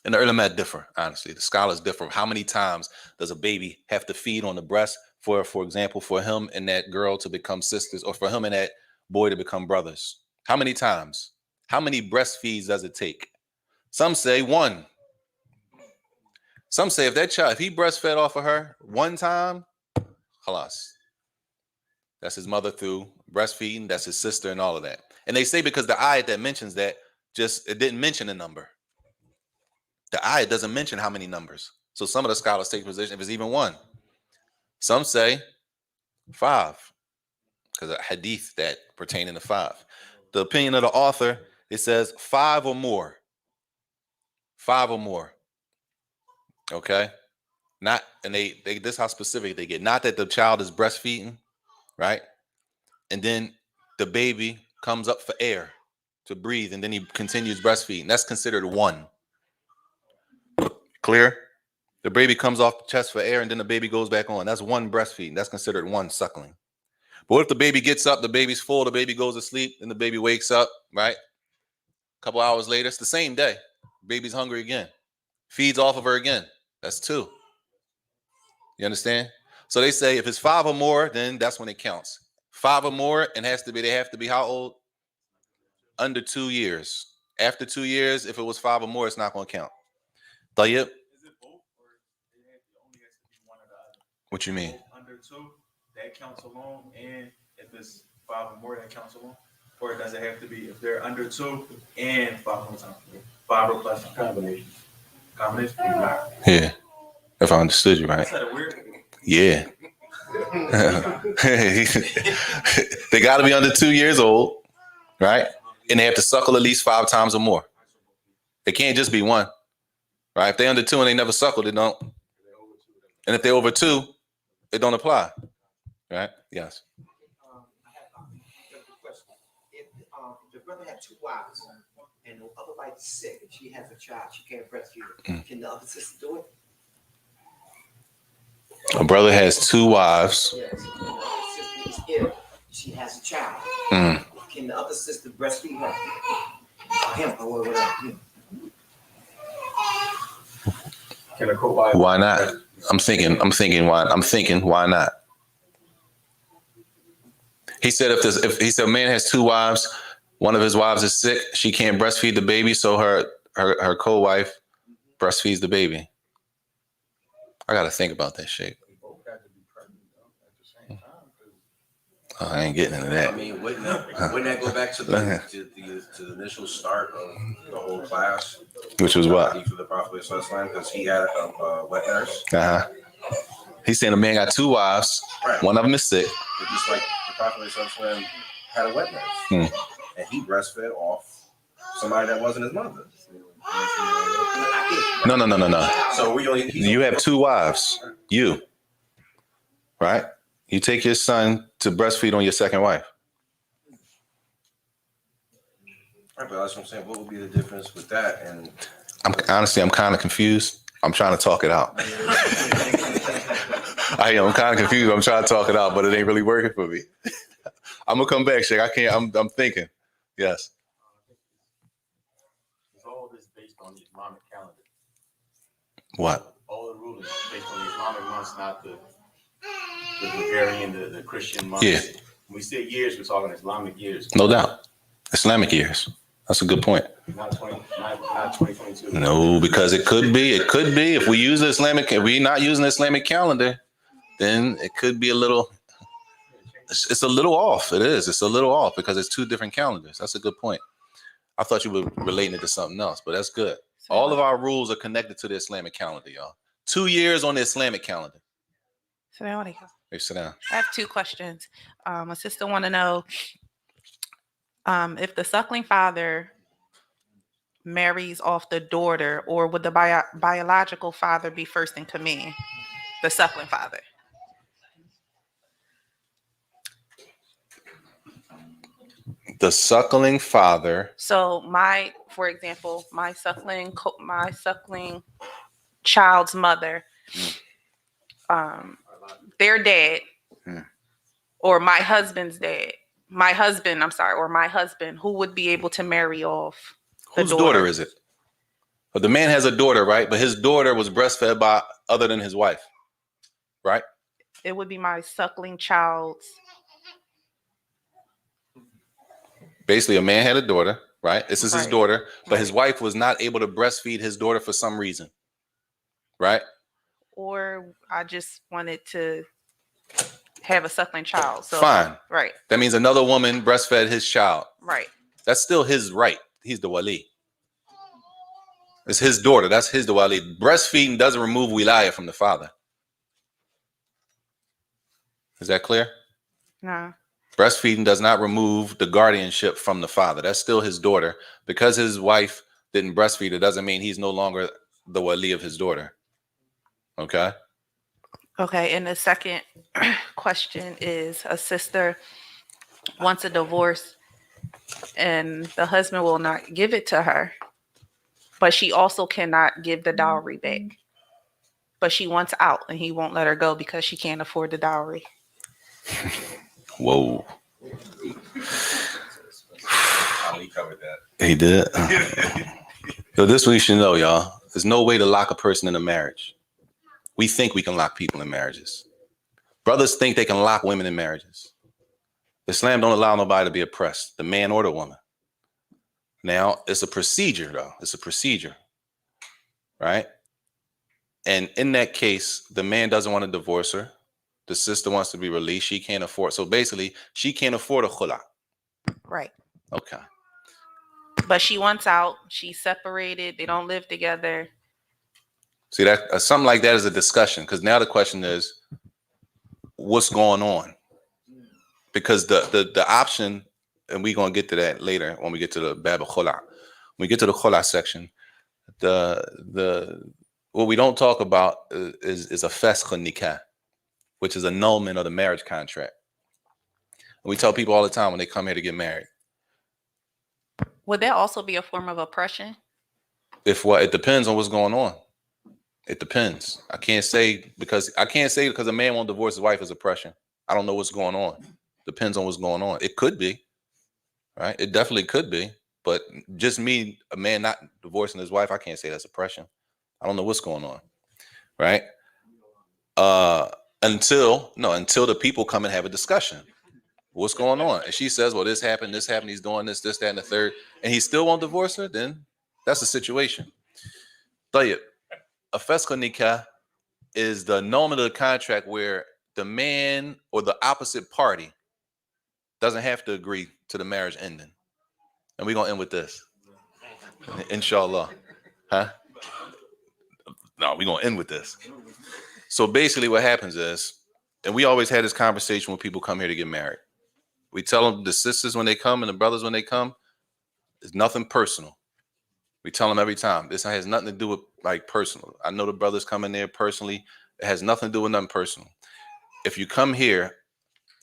And the ulama differ, honestly. The scholars differ. How many times does a baby have to feed on the breast for example, for him and that girl to become sisters, or for him and that boy to become brothers? How many times? How many breastfeeds does it take? Some say 1. Some say if he breastfed off of her 1 time, khalas. That's his mother through breastfeeding. That's his sister and all of that. And they say because the ayat that mentions that, it didn't mention a number. The ayat doesn't mention how many numbers. So some of the scholars take position if it's even 1. Some say 5, because of hadith that pertaining to 5. The opinion of the author, it says 5 or more. 5 or more. Okay? Not, and they this is how specific they get. Not that the child is breastfeeding, right? And then the baby comes up for air to breathe, and then he continues breastfeeding. That's considered 1. Clear? The baby comes off the chest for air, and then the baby goes back on. That's 1 breastfeeding. That's considered 1 suckling. But what if the baby gets up, the baby's full, the baby goes to sleep, and the baby wakes up, right? A couple hours later, it's the same day. Baby's hungry again. Feeds off of her again. That's 2. You understand? So they say if it's 5 or more, then that's when it counts. 5 or more, and they have to be how old? Under 2 years. After 2 years, if it was 5 or more, it's not going to count. Tayyip? Is it both, or it only has to be one or the other? What you mean? Under 2, that counts alone, and if it's 5 or more, that counts alone. Or does it have to be if they're under 2 and 5 more times? 5 or plus Combination. combination. Yeah. If I understood you right. Is that weird? Yeah. They got to be under 2 years old, right? And they have to suckle at least 5 times or more. It can't just be one, right? If they're under 2 and they never suckled, it don't. And if they're over 2, it don't apply, right? Yes. I have a question. If the brother had 2 wives and the other wife is sick and she has a child, she can't breastfeed. Can the other sister do it? A brother has 2 wives. Yes. If the other sister is ill, she has a child. Can the other sister breastfeed her? Or him, or whatever. Can a co-wife? Why not? I'm thinking why not? He said if he said a man has 2 wives, one of his wives is sick, she can't breastfeed the baby, so her co-wife breastfeeds the baby. I gotta think about that shit. We both got to be pregnant though, at the same time. Oh, I ain't getting into I that. mean, wouldn't that go back to the initial start of the whole class? Which was what? For the Prophet because he had a wet nurse. He's saying a man got 2 wives, Right. one of them is sick. It's just like the Prophet had a wet nurse, and he breastfed off somebody that wasn't his mother. No. So You have 2 wives. You. Right? You take your son to breastfeed on your second wife. Right, but that's what I'm saying. What would be the difference with that? And I'm kind of confused. I'm trying to talk it out. I'm kind of confused. I'm trying to talk it out, but it ain't really working for me. I'm gonna come back, Shaq. I can't. I'm thinking. Yes. It's all this based on the Islamic calendar. What? All the rulings based on the Islamic months, not the Bulgarian, the Christian months. Yeah. When we say years, we're talking Islamic years. No doubt. Islamic years. That's a good point. Not 2022. No, because it could be. It could be if we use the Islamic. If we're not using the Islamic calendar, then it could be a little. It's a little off. It is. It's a little off because it's 2 different calendars. That's a good point. I thought you were relating it to something else, but that's good. All of our rules are connected to the Islamic calendar, y'all. 2 years on the Islamic calendar. So now what? Hey, sit down. I have 2 questions. My sister want to know if the suckling father marries off the daughter, or would the biological father be first in command? The suckling father. The suckling father. So for example, my suckling child's mother, their dad, or my husband's dad, or my husband, who would be able to marry off the Whose daughter is it? But the man has a daughter, right? But his daughter was breastfed by other than his wife, right? It would be my suckling child's. Basically, a man had a daughter, right? This is his Right. daughter, but his wife was not able to breastfeed his daughter for some reason, right? Or I just wanted to have a suckling child. So Fine. Right. That means another woman breastfed his child. Right. That's still his right. He's the wali. It's his daughter. That's his the wali. Breastfeeding doesn't remove wilayah from the father. Is that clear? No. Breastfeeding does not remove the guardianship from the father. That's still his daughter. Because his wife didn't breastfeed, it doesn't mean he's no longer the wali of his daughter. Okay? Okay. And the second question is, a sister wants a divorce and the husband will not give it to her, but she also cannot give the dowry back. But she wants out and he won't let her go because she can't afford the dowry. Whoa. he covered that. He did? So this we should know, y'all. There's no way to lock a person in a marriage. We think we can lock people in marriages. Brothers think they can lock women in marriages. Islam don't allow nobody to be oppressed, the man or the woman. Now, it's a procedure, though. It's a procedure, right? And in that case, the man doesn't want to divorce her. The sister wants to be released. She can't afford. So basically, she can't afford a khula. Right. Okay. But she wants out. She's separated. They don't live together. See, that something like that is a discussion, because now the question is, what's going on? Because the option, and we're gonna get to that later when we get to the bab al khula. When we get to the khula section, the what we don't talk about is a fasakh nikah, which is annulment of the marriage contract. And we tell people all the time when they come here to get married. Would that also be a form of oppression? It depends on what's going on. It depends. I can't say because a man won't divorce his wife is oppression. I don't know what's going on. Depends on what's going on. It could be, right? It definitely could be. But just me, a man not divorcing his wife, I can't say that's oppression. I don't know what's going on, right? Until the people come and have a discussion. What's going on? And she says, well, this happened, he's doing this, that, and the third, and he still won't divorce her, then that's the situation. Tayyib, a fasakh nikah is the annulment of the contract where the man or the opposite party doesn't have to agree to the marriage ending. And we're going to end with this. Inshallah. Huh? No, we're going to end with this. So basically what happens is, and we always had this conversation when people come here to get married. We tell them, the sisters when they come and the brothers when they come, it's nothing personal. We tell them every time, this has nothing to do with like personal. I know the brothers come in there personally. It has nothing to do with nothing personal. If you come here,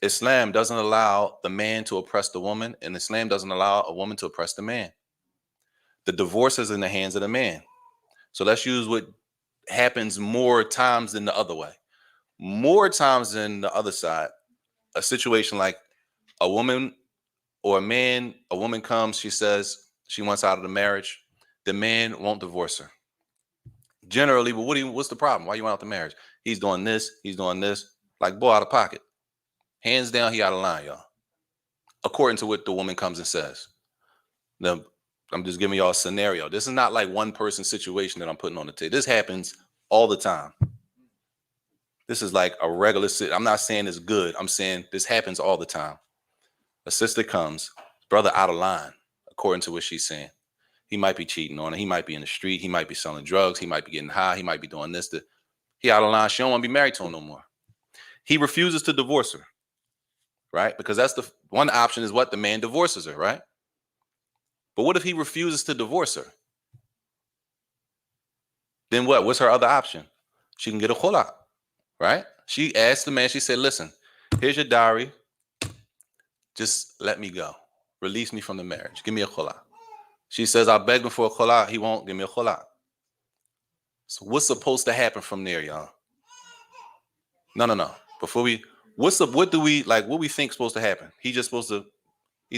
Islam doesn't allow the man to oppress the woman, and Islam doesn't allow a woman to oppress the man. The divorce is in the hands of the man. So let's use what happens more times than the other way. More times than the other side, a situation like a woman or a woman comes, she says she wants out of the marriage. The man won't divorce her. Generally, well, what's the problem? Why you want out the marriage? He's doing this. Like, boy, out of pocket. Hands down, he out of line, y'all. According to what the woman comes and says. Now, I'm just giving y'all a scenario. This is not like one person situation that I'm putting on the table. This happens all the time. This is like a regular I'm not saying it's good. I'm saying this happens all the time. A sister comes, brother out of line, according to what she's saying. He might be cheating on her. He might be in the street. He might be selling drugs. He might be getting high. He might be doing this. He out of line. She don't want to be married to him no more. He refuses to divorce her, right? Because that's the one option is what the man divorces her, right? But what if he refuses to divorce her? Then what? What's her other option? She can get a khula, right? She asked the man, she said, listen, here's your dowry. Just let me go. Release me from the marriage. Give me a khula. She says, I begged him for a khula. He won't give me a khula. So what's supposed to happen from there, y'all? No. What do we think supposed to happen? He's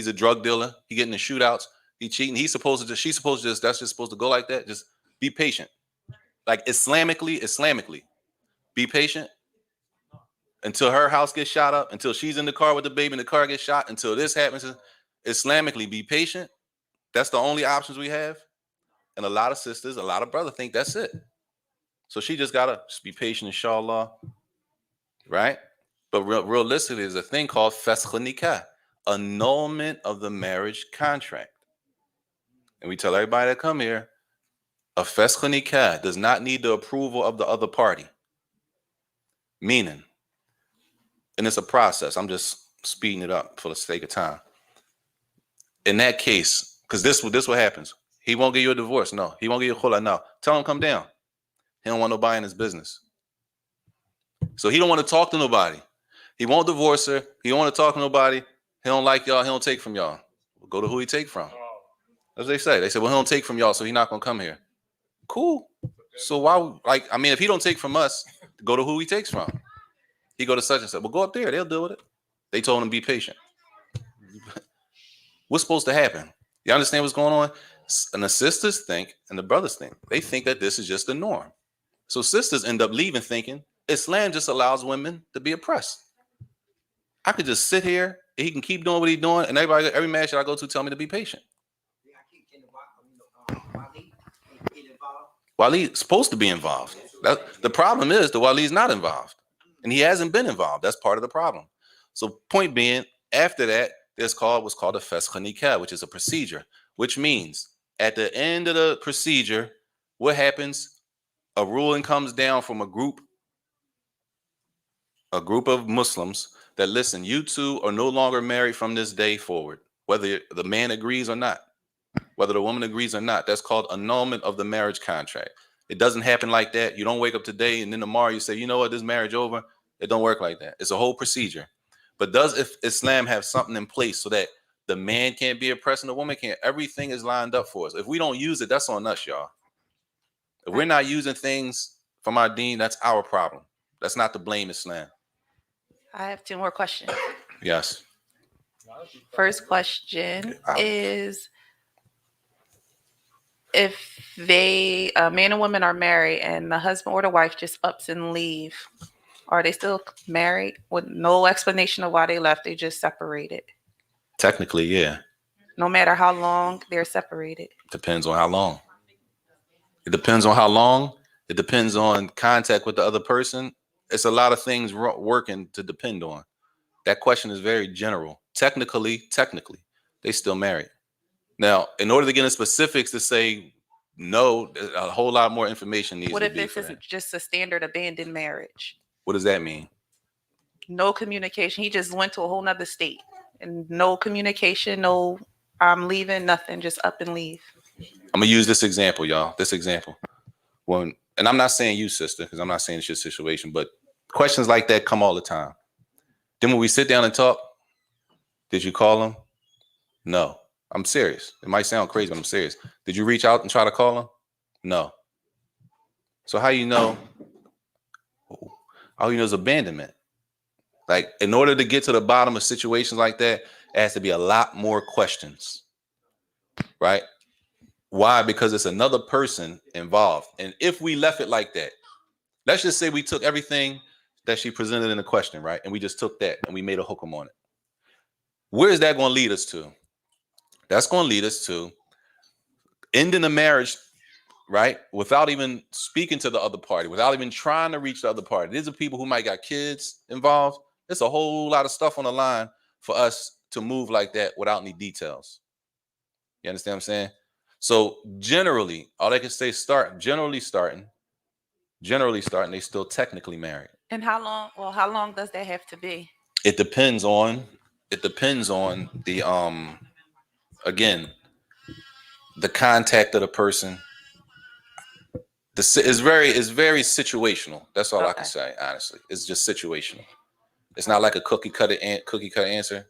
a drug dealer. He getting in shootouts. He cheating. She's supposed to just, that's just supposed to go like that. Just be patient. Like Islamically, be patient until her house gets shot up, until she's in the car with the baby and the car gets shot, until this happens. Islamically, be patient. That's the only options we have. And a lot of sisters, a lot of brothers think that's it. So she just gotta just be patient, inshallah. Right? But realistically, there's a thing called fasakh nikah, annulment of the marriage contract. And we tell everybody that come here, a fasakh nikah does not need the approval of the other party. Meaning, and it's a process. I'm just speeding it up for the sake of time. In that case, because this what happens. He won't give you a divorce. No. He won't give you a khula. No. Tell him come down. He don't want nobody in his business. So he don't want to talk to nobody. He won't divorce her. He don't want to talk to nobody. He don't like y'all. He don't take from y'all. We'll go to who he take from. That's what they say. They say, well, he don't take from y'all, so he's not going to come here. Cool. So why, if he don't take from us, go to who he takes from. He go to such and such. Well, go up there. They'll deal with it. They told him be patient. What's supposed to happen? You understand what's going on? And the sisters think, and the brothers think, they think that this is just the norm. So sisters end up leaving thinking Islam just allows women to be oppressed. I could just sit here, and he can keep doing what he's doing, and every marriage that I go to tell me to be patient. Waleed's supposed to be involved. The problem is the wali's not involved, and he hasn't been involved. That's part of the problem. So point being, after that, there's what's called a fesq nikah, which is a procedure, which means at the end of the procedure, what happens? A ruling comes down from a group of Muslims that listen, you two are no longer married from this day forward, whether the man agrees or not, whether the woman agrees or not. That's called annulment of the marriage contract. It doesn't happen like that. You don't wake up today and then tomorrow you say, you know what, this marriage over. It don't work like that. It's a whole procedure. But does Islam have something in place so that the man can't be oppressed and the woman can't? Everything is lined up for us. If we don't use it, that's on us, y'all. If we're not using things from our deen, that's our problem. That's not to blame Islam. I have 2 more questions. Yes. First question is, if a man and woman are married and the husband or the wife just ups and leave, are they still married with no explanation of why they left? They just separated. Technically, yeah. No matter how long they're separated. Depends on how long. It depends on how long. It depends on contact with the other person. It's a lot of things working to depend on. That question is very general. Technically, they still married. Now, in order to get into specifics to say no, a whole lot more information needs What to if be this for is that. just a standard abandoned marriage? What does that mean? No communication. He just went to a whole nother state and no communication, no I'm leaving, nothing, just up and leave. I'm gonna use this example, y'all. This example. And I'm not saying you, sister, because I'm not saying it's your situation, but questions like that come all the time. Then when we sit down and talk, did you call him? No. I'm serious. It might sound crazy, but I'm serious. Did you reach out and try to call him? No. So how you know? All you know is abandonment. Like, in order to get to the bottom of situations like that, it has to be a lot more questions, right? Why? Because it's another person involved. And if we left it like that, let's just say we took everything that she presented in the question, right? And we just took that and we made a hukum on it. Where is that going to lead us to? That's going to lead us to ending the marriage, right? Without even speaking to the other party, without even trying to reach the other party. These are people who might got kids involved. There's a whole lot of stuff on the line for us to move like that without any details. You understand what I'm saying? So generally, all they can say generally starting, they still technically married. And how long? Well, how long does that have to be? It depends on the again, the contact of the person. It's very situational. That's all I can say, honestly. It's just situational. It's not like a cookie cutter answer.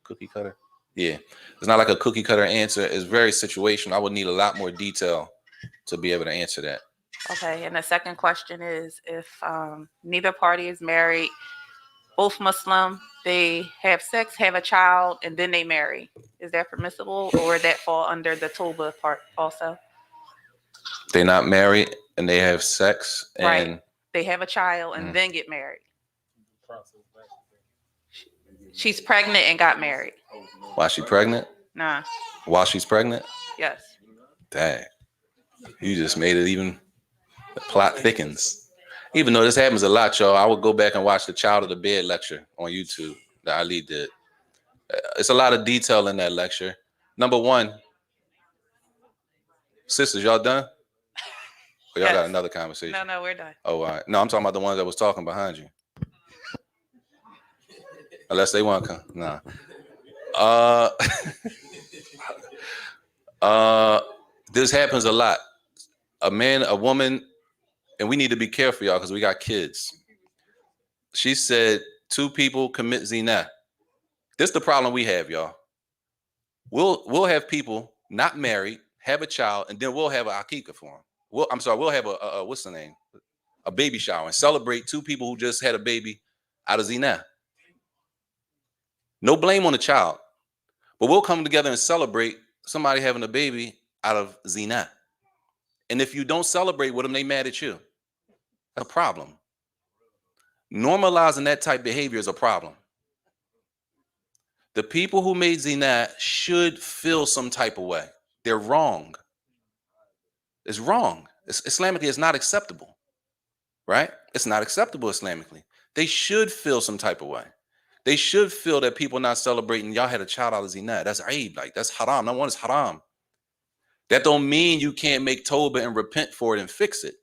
Cookie cutter? Yeah. It's not like a cookie cutter answer. It's very situational. I would need a lot more detail to be able to answer that. Okay. And the second question is, if neither party is married, both Muslim, they have sex, have a child, and then they marry. Is that permissible, or would that fall under the Toba part also? They're not married and they have sex and right. They have a child and then get married. She's pregnant and got married. While she's pregnant? Nah. While she's pregnant? Yes. Dang. You just made it even, the plot thickens. Even though this happens a lot, y'all, I would go back and watch the Child of the Bed lecture on YouTube that Ali did. It's a lot of detail in that lecture. Number one, sisters, y'all done? Or y'all got another conversation? No, we're done. Oh, all right. No, I'm talking about the ones that was talking behind you. Unless they want to come. Nah. This happens a lot. A man, a woman, and we need to be careful, y'all, because we got kids. She said 2 people commit zina. This is the problem we have, y'all. We'll have people not married, have a child, and then we'll have a akika for them. We'll have a what's the name? A baby shower and celebrate 2 people who just had a baby out of zina. No blame on the child, but we'll come together and celebrate somebody having a baby out of zina. And if you don't celebrate with them, they mad at you. That's a problem. Normalizing that type of behavior is a problem. The people who made zina should feel some type of way. They're wrong. It's wrong. Islamically, it's not acceptable. right? It's not acceptable Islamically. They should feel some type of way. They should feel that people not celebrating, y'all had a child out of zina. That's aib, like that's haram. No one is haram. That don't mean you can't make tawbah and repent for it and fix it,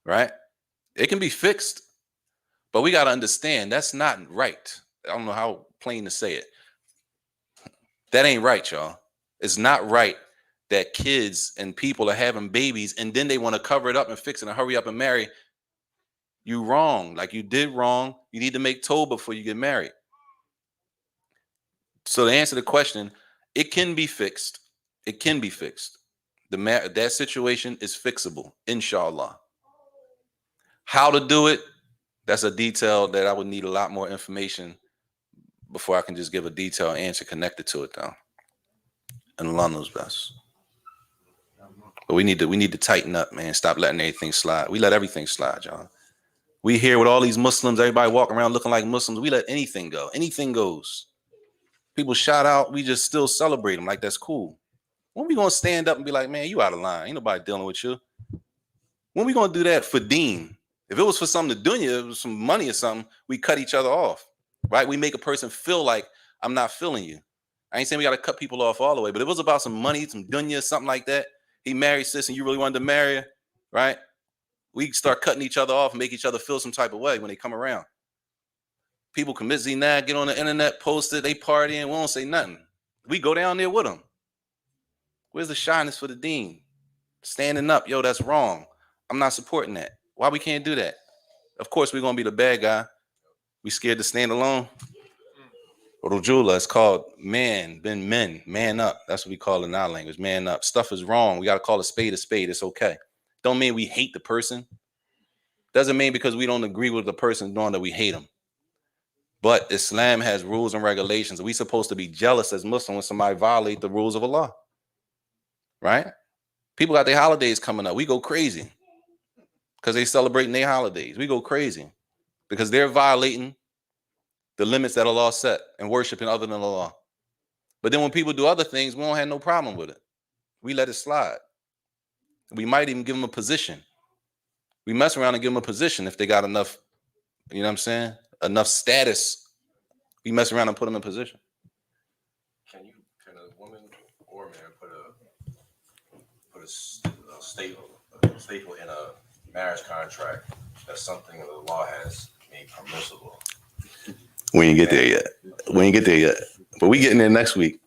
right? It can be fixed, but we got to understand that's not right. I don't know how plain to say it. That ain't right, y'all. It's not right that kids and people are having babies and then they want to cover it up and fix it and hurry up and marry. You wrong. Like you did wrong. You need to make tawbah before you get married. So to answer the question, it can be fixed. It can be fixed. That situation is fixable, inshallah. How to do it, that's a detail that I would need a lot more information before I can just give a detailed answer connected to it, though. And Allah knows best. But we need to tighten up, man. Stop letting everything slide. We let everything slide, y'all. We here with all these Muslims, everybody walking around looking like Muslims. We let anything go. Anything goes. People shout out, we just still celebrate them like that's cool. When we gonna stand up and be like, man, you out of line? Ain't nobody dealing with you. When we gonna do that for deen? If it was for something to dunya, it was some money or something, we cut each other off, right? We make a person feel like I'm not feeling you. I ain't saying we got to cut people off all the way, but if it was about some money, some dunya, something like that. He married sis and you really wanted to marry her, right? We start cutting each other off and make each other feel some type of way when they come around. People commit zina, get on the internet, post it, they partying, we won't say nothing. We go down there with them. Where's the shyness for the deen? Standing up, yo, that's wrong. I'm not supporting that. Why we can't do that? Of course, we're going to be the bad guy. We scared to stand alone. Rujula, it's called man up. That's what we call it in our language, man up. Stuff is wrong. We got to call a spade a spade. It's okay. Don't mean we hate the person. Doesn't mean because we don't agree with the person knowing that we hate them. But Islam has rules and regulations. We're supposed to be jealous as Muslims when somebody violates the rules of Allah. Right? People got their holidays coming up. We go crazy because they celebrating their holidays. We go crazy because they're violating the limits that Allah set and worshiping other than Allah. But then when people do other things, we don't have no problem with it. We let it slide. We might even give them a position. We mess around and give them a position if they got enough, you know what I'm saying? Enough status. We mess around and put them in position. Can a woman or man put a staple in a marriage contract that's something that the law has made permissible? We ain't get there yet. But we getting there next week.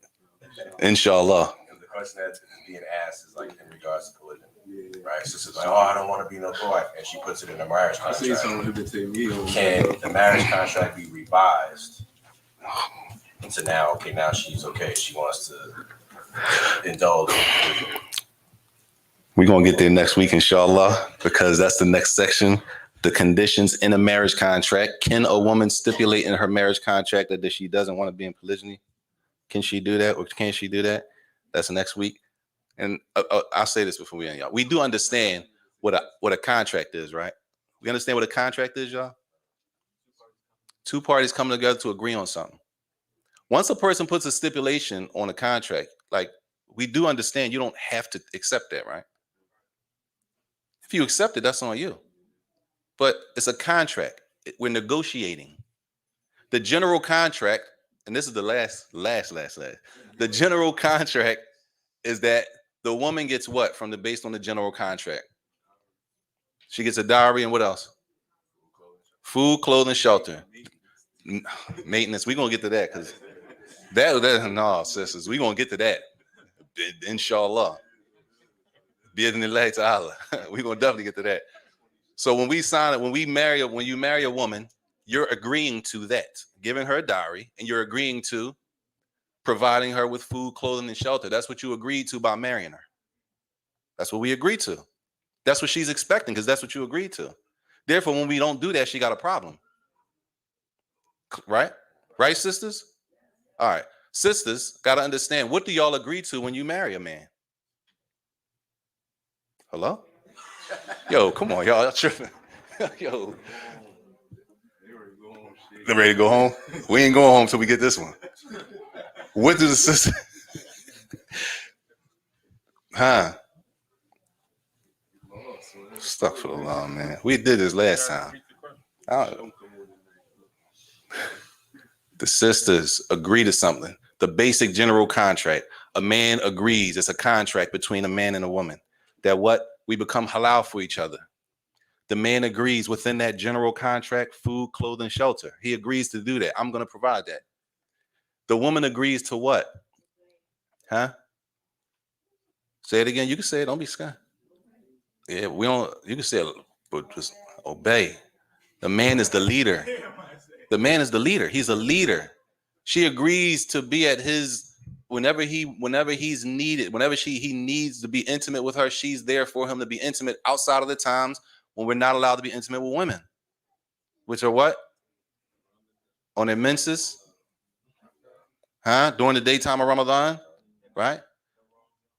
Inshallah. And the question that is being asked is like in regards to polygamy. Right? Sister's like, oh, I don't want to be no wife. And she puts it in a marriage I see contract. someone who take me on. Can the marriage contract be revised to now, okay, now she's okay. She wants to indulge. We're going to get there next week, inshallah, because that's the next section. The conditions in a marriage contract. Can a woman stipulate in her marriage contract that she doesn't want to be in polygyny? Can she do that or can't she do that? That's next week. And I'll say this before we end, y'all. We do understand what a contract is, right? We understand what a contract is, y'all? Two parties coming together to agree on something. Once a person puts a stipulation on a contract, like we do understand you don't have to accept that, right? If you accept it, that's on you. But it's a contract. We're negotiating. The general contract, and this is the last. The general contract is that the woman gets what based on the general contract? She gets a dowry and what else? Food, clothing, shelter. Maintenance. We're going to get to that because no, sisters. We're going to get to that. Inshallah. Bi-idhnillahi ta'ala. We're going to definitely get to that. So when you marry a woman, you're agreeing to that, giving her a dowry, and you're agreeing to providing her with food, clothing, and shelter. That's what you agreed to by marrying her. That's what we agreed to. That's what she's expecting because that's what you agreed to. Therefore, when we don't do that, she got a problem. Right? Right, sisters? All right. Sisters got to understand, what do y'all agree to when you marry a man? Hello? Yo, come on, y'all tripping. Yo. They're ready to go home? We ain't going home till we get this one. What do the sisters... Stuck for the law, man. We did this last time. The sisters agree to something. The basic general contract. A man agrees. It's a contract between a man and a woman. That what? We become halal for each other. The man agrees within that general contract, food, clothing, shelter. He agrees to do that. I'm going to provide that. The woman agrees to what? Huh? Say it again. You can say it. Don't be scared. Yeah, we don't. You can say it, but just obey. The man is the leader. The man is the leader. He's a leader. She agrees to be at his whenever he's needed. Whenever he needs to be intimate with her, she's there for him to be intimate outside of the times when we're not allowed to be intimate with women, which are what? On their menses, huh? During the daytime of Ramadan, right?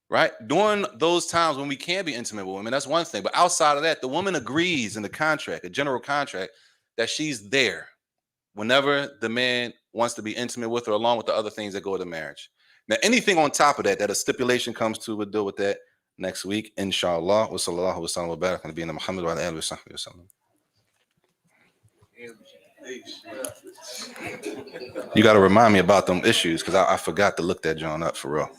Right? During those times when we can be intimate with women, that's one thing. But outside of that, the woman agrees in the contract, a general contract, that she's there whenever the man wants to be intimate with her, along with the other things that go with the marriage. Now, anything on top of that, that a stipulation comes to, we'll deal with that next week, inshallah. Wa sallallahu wa sallam wa barak ala nabiyyina Muhammad wa ala alihi wa sahbihi wa sallam. You got to remind me about them issues because I forgot to look that John up for real.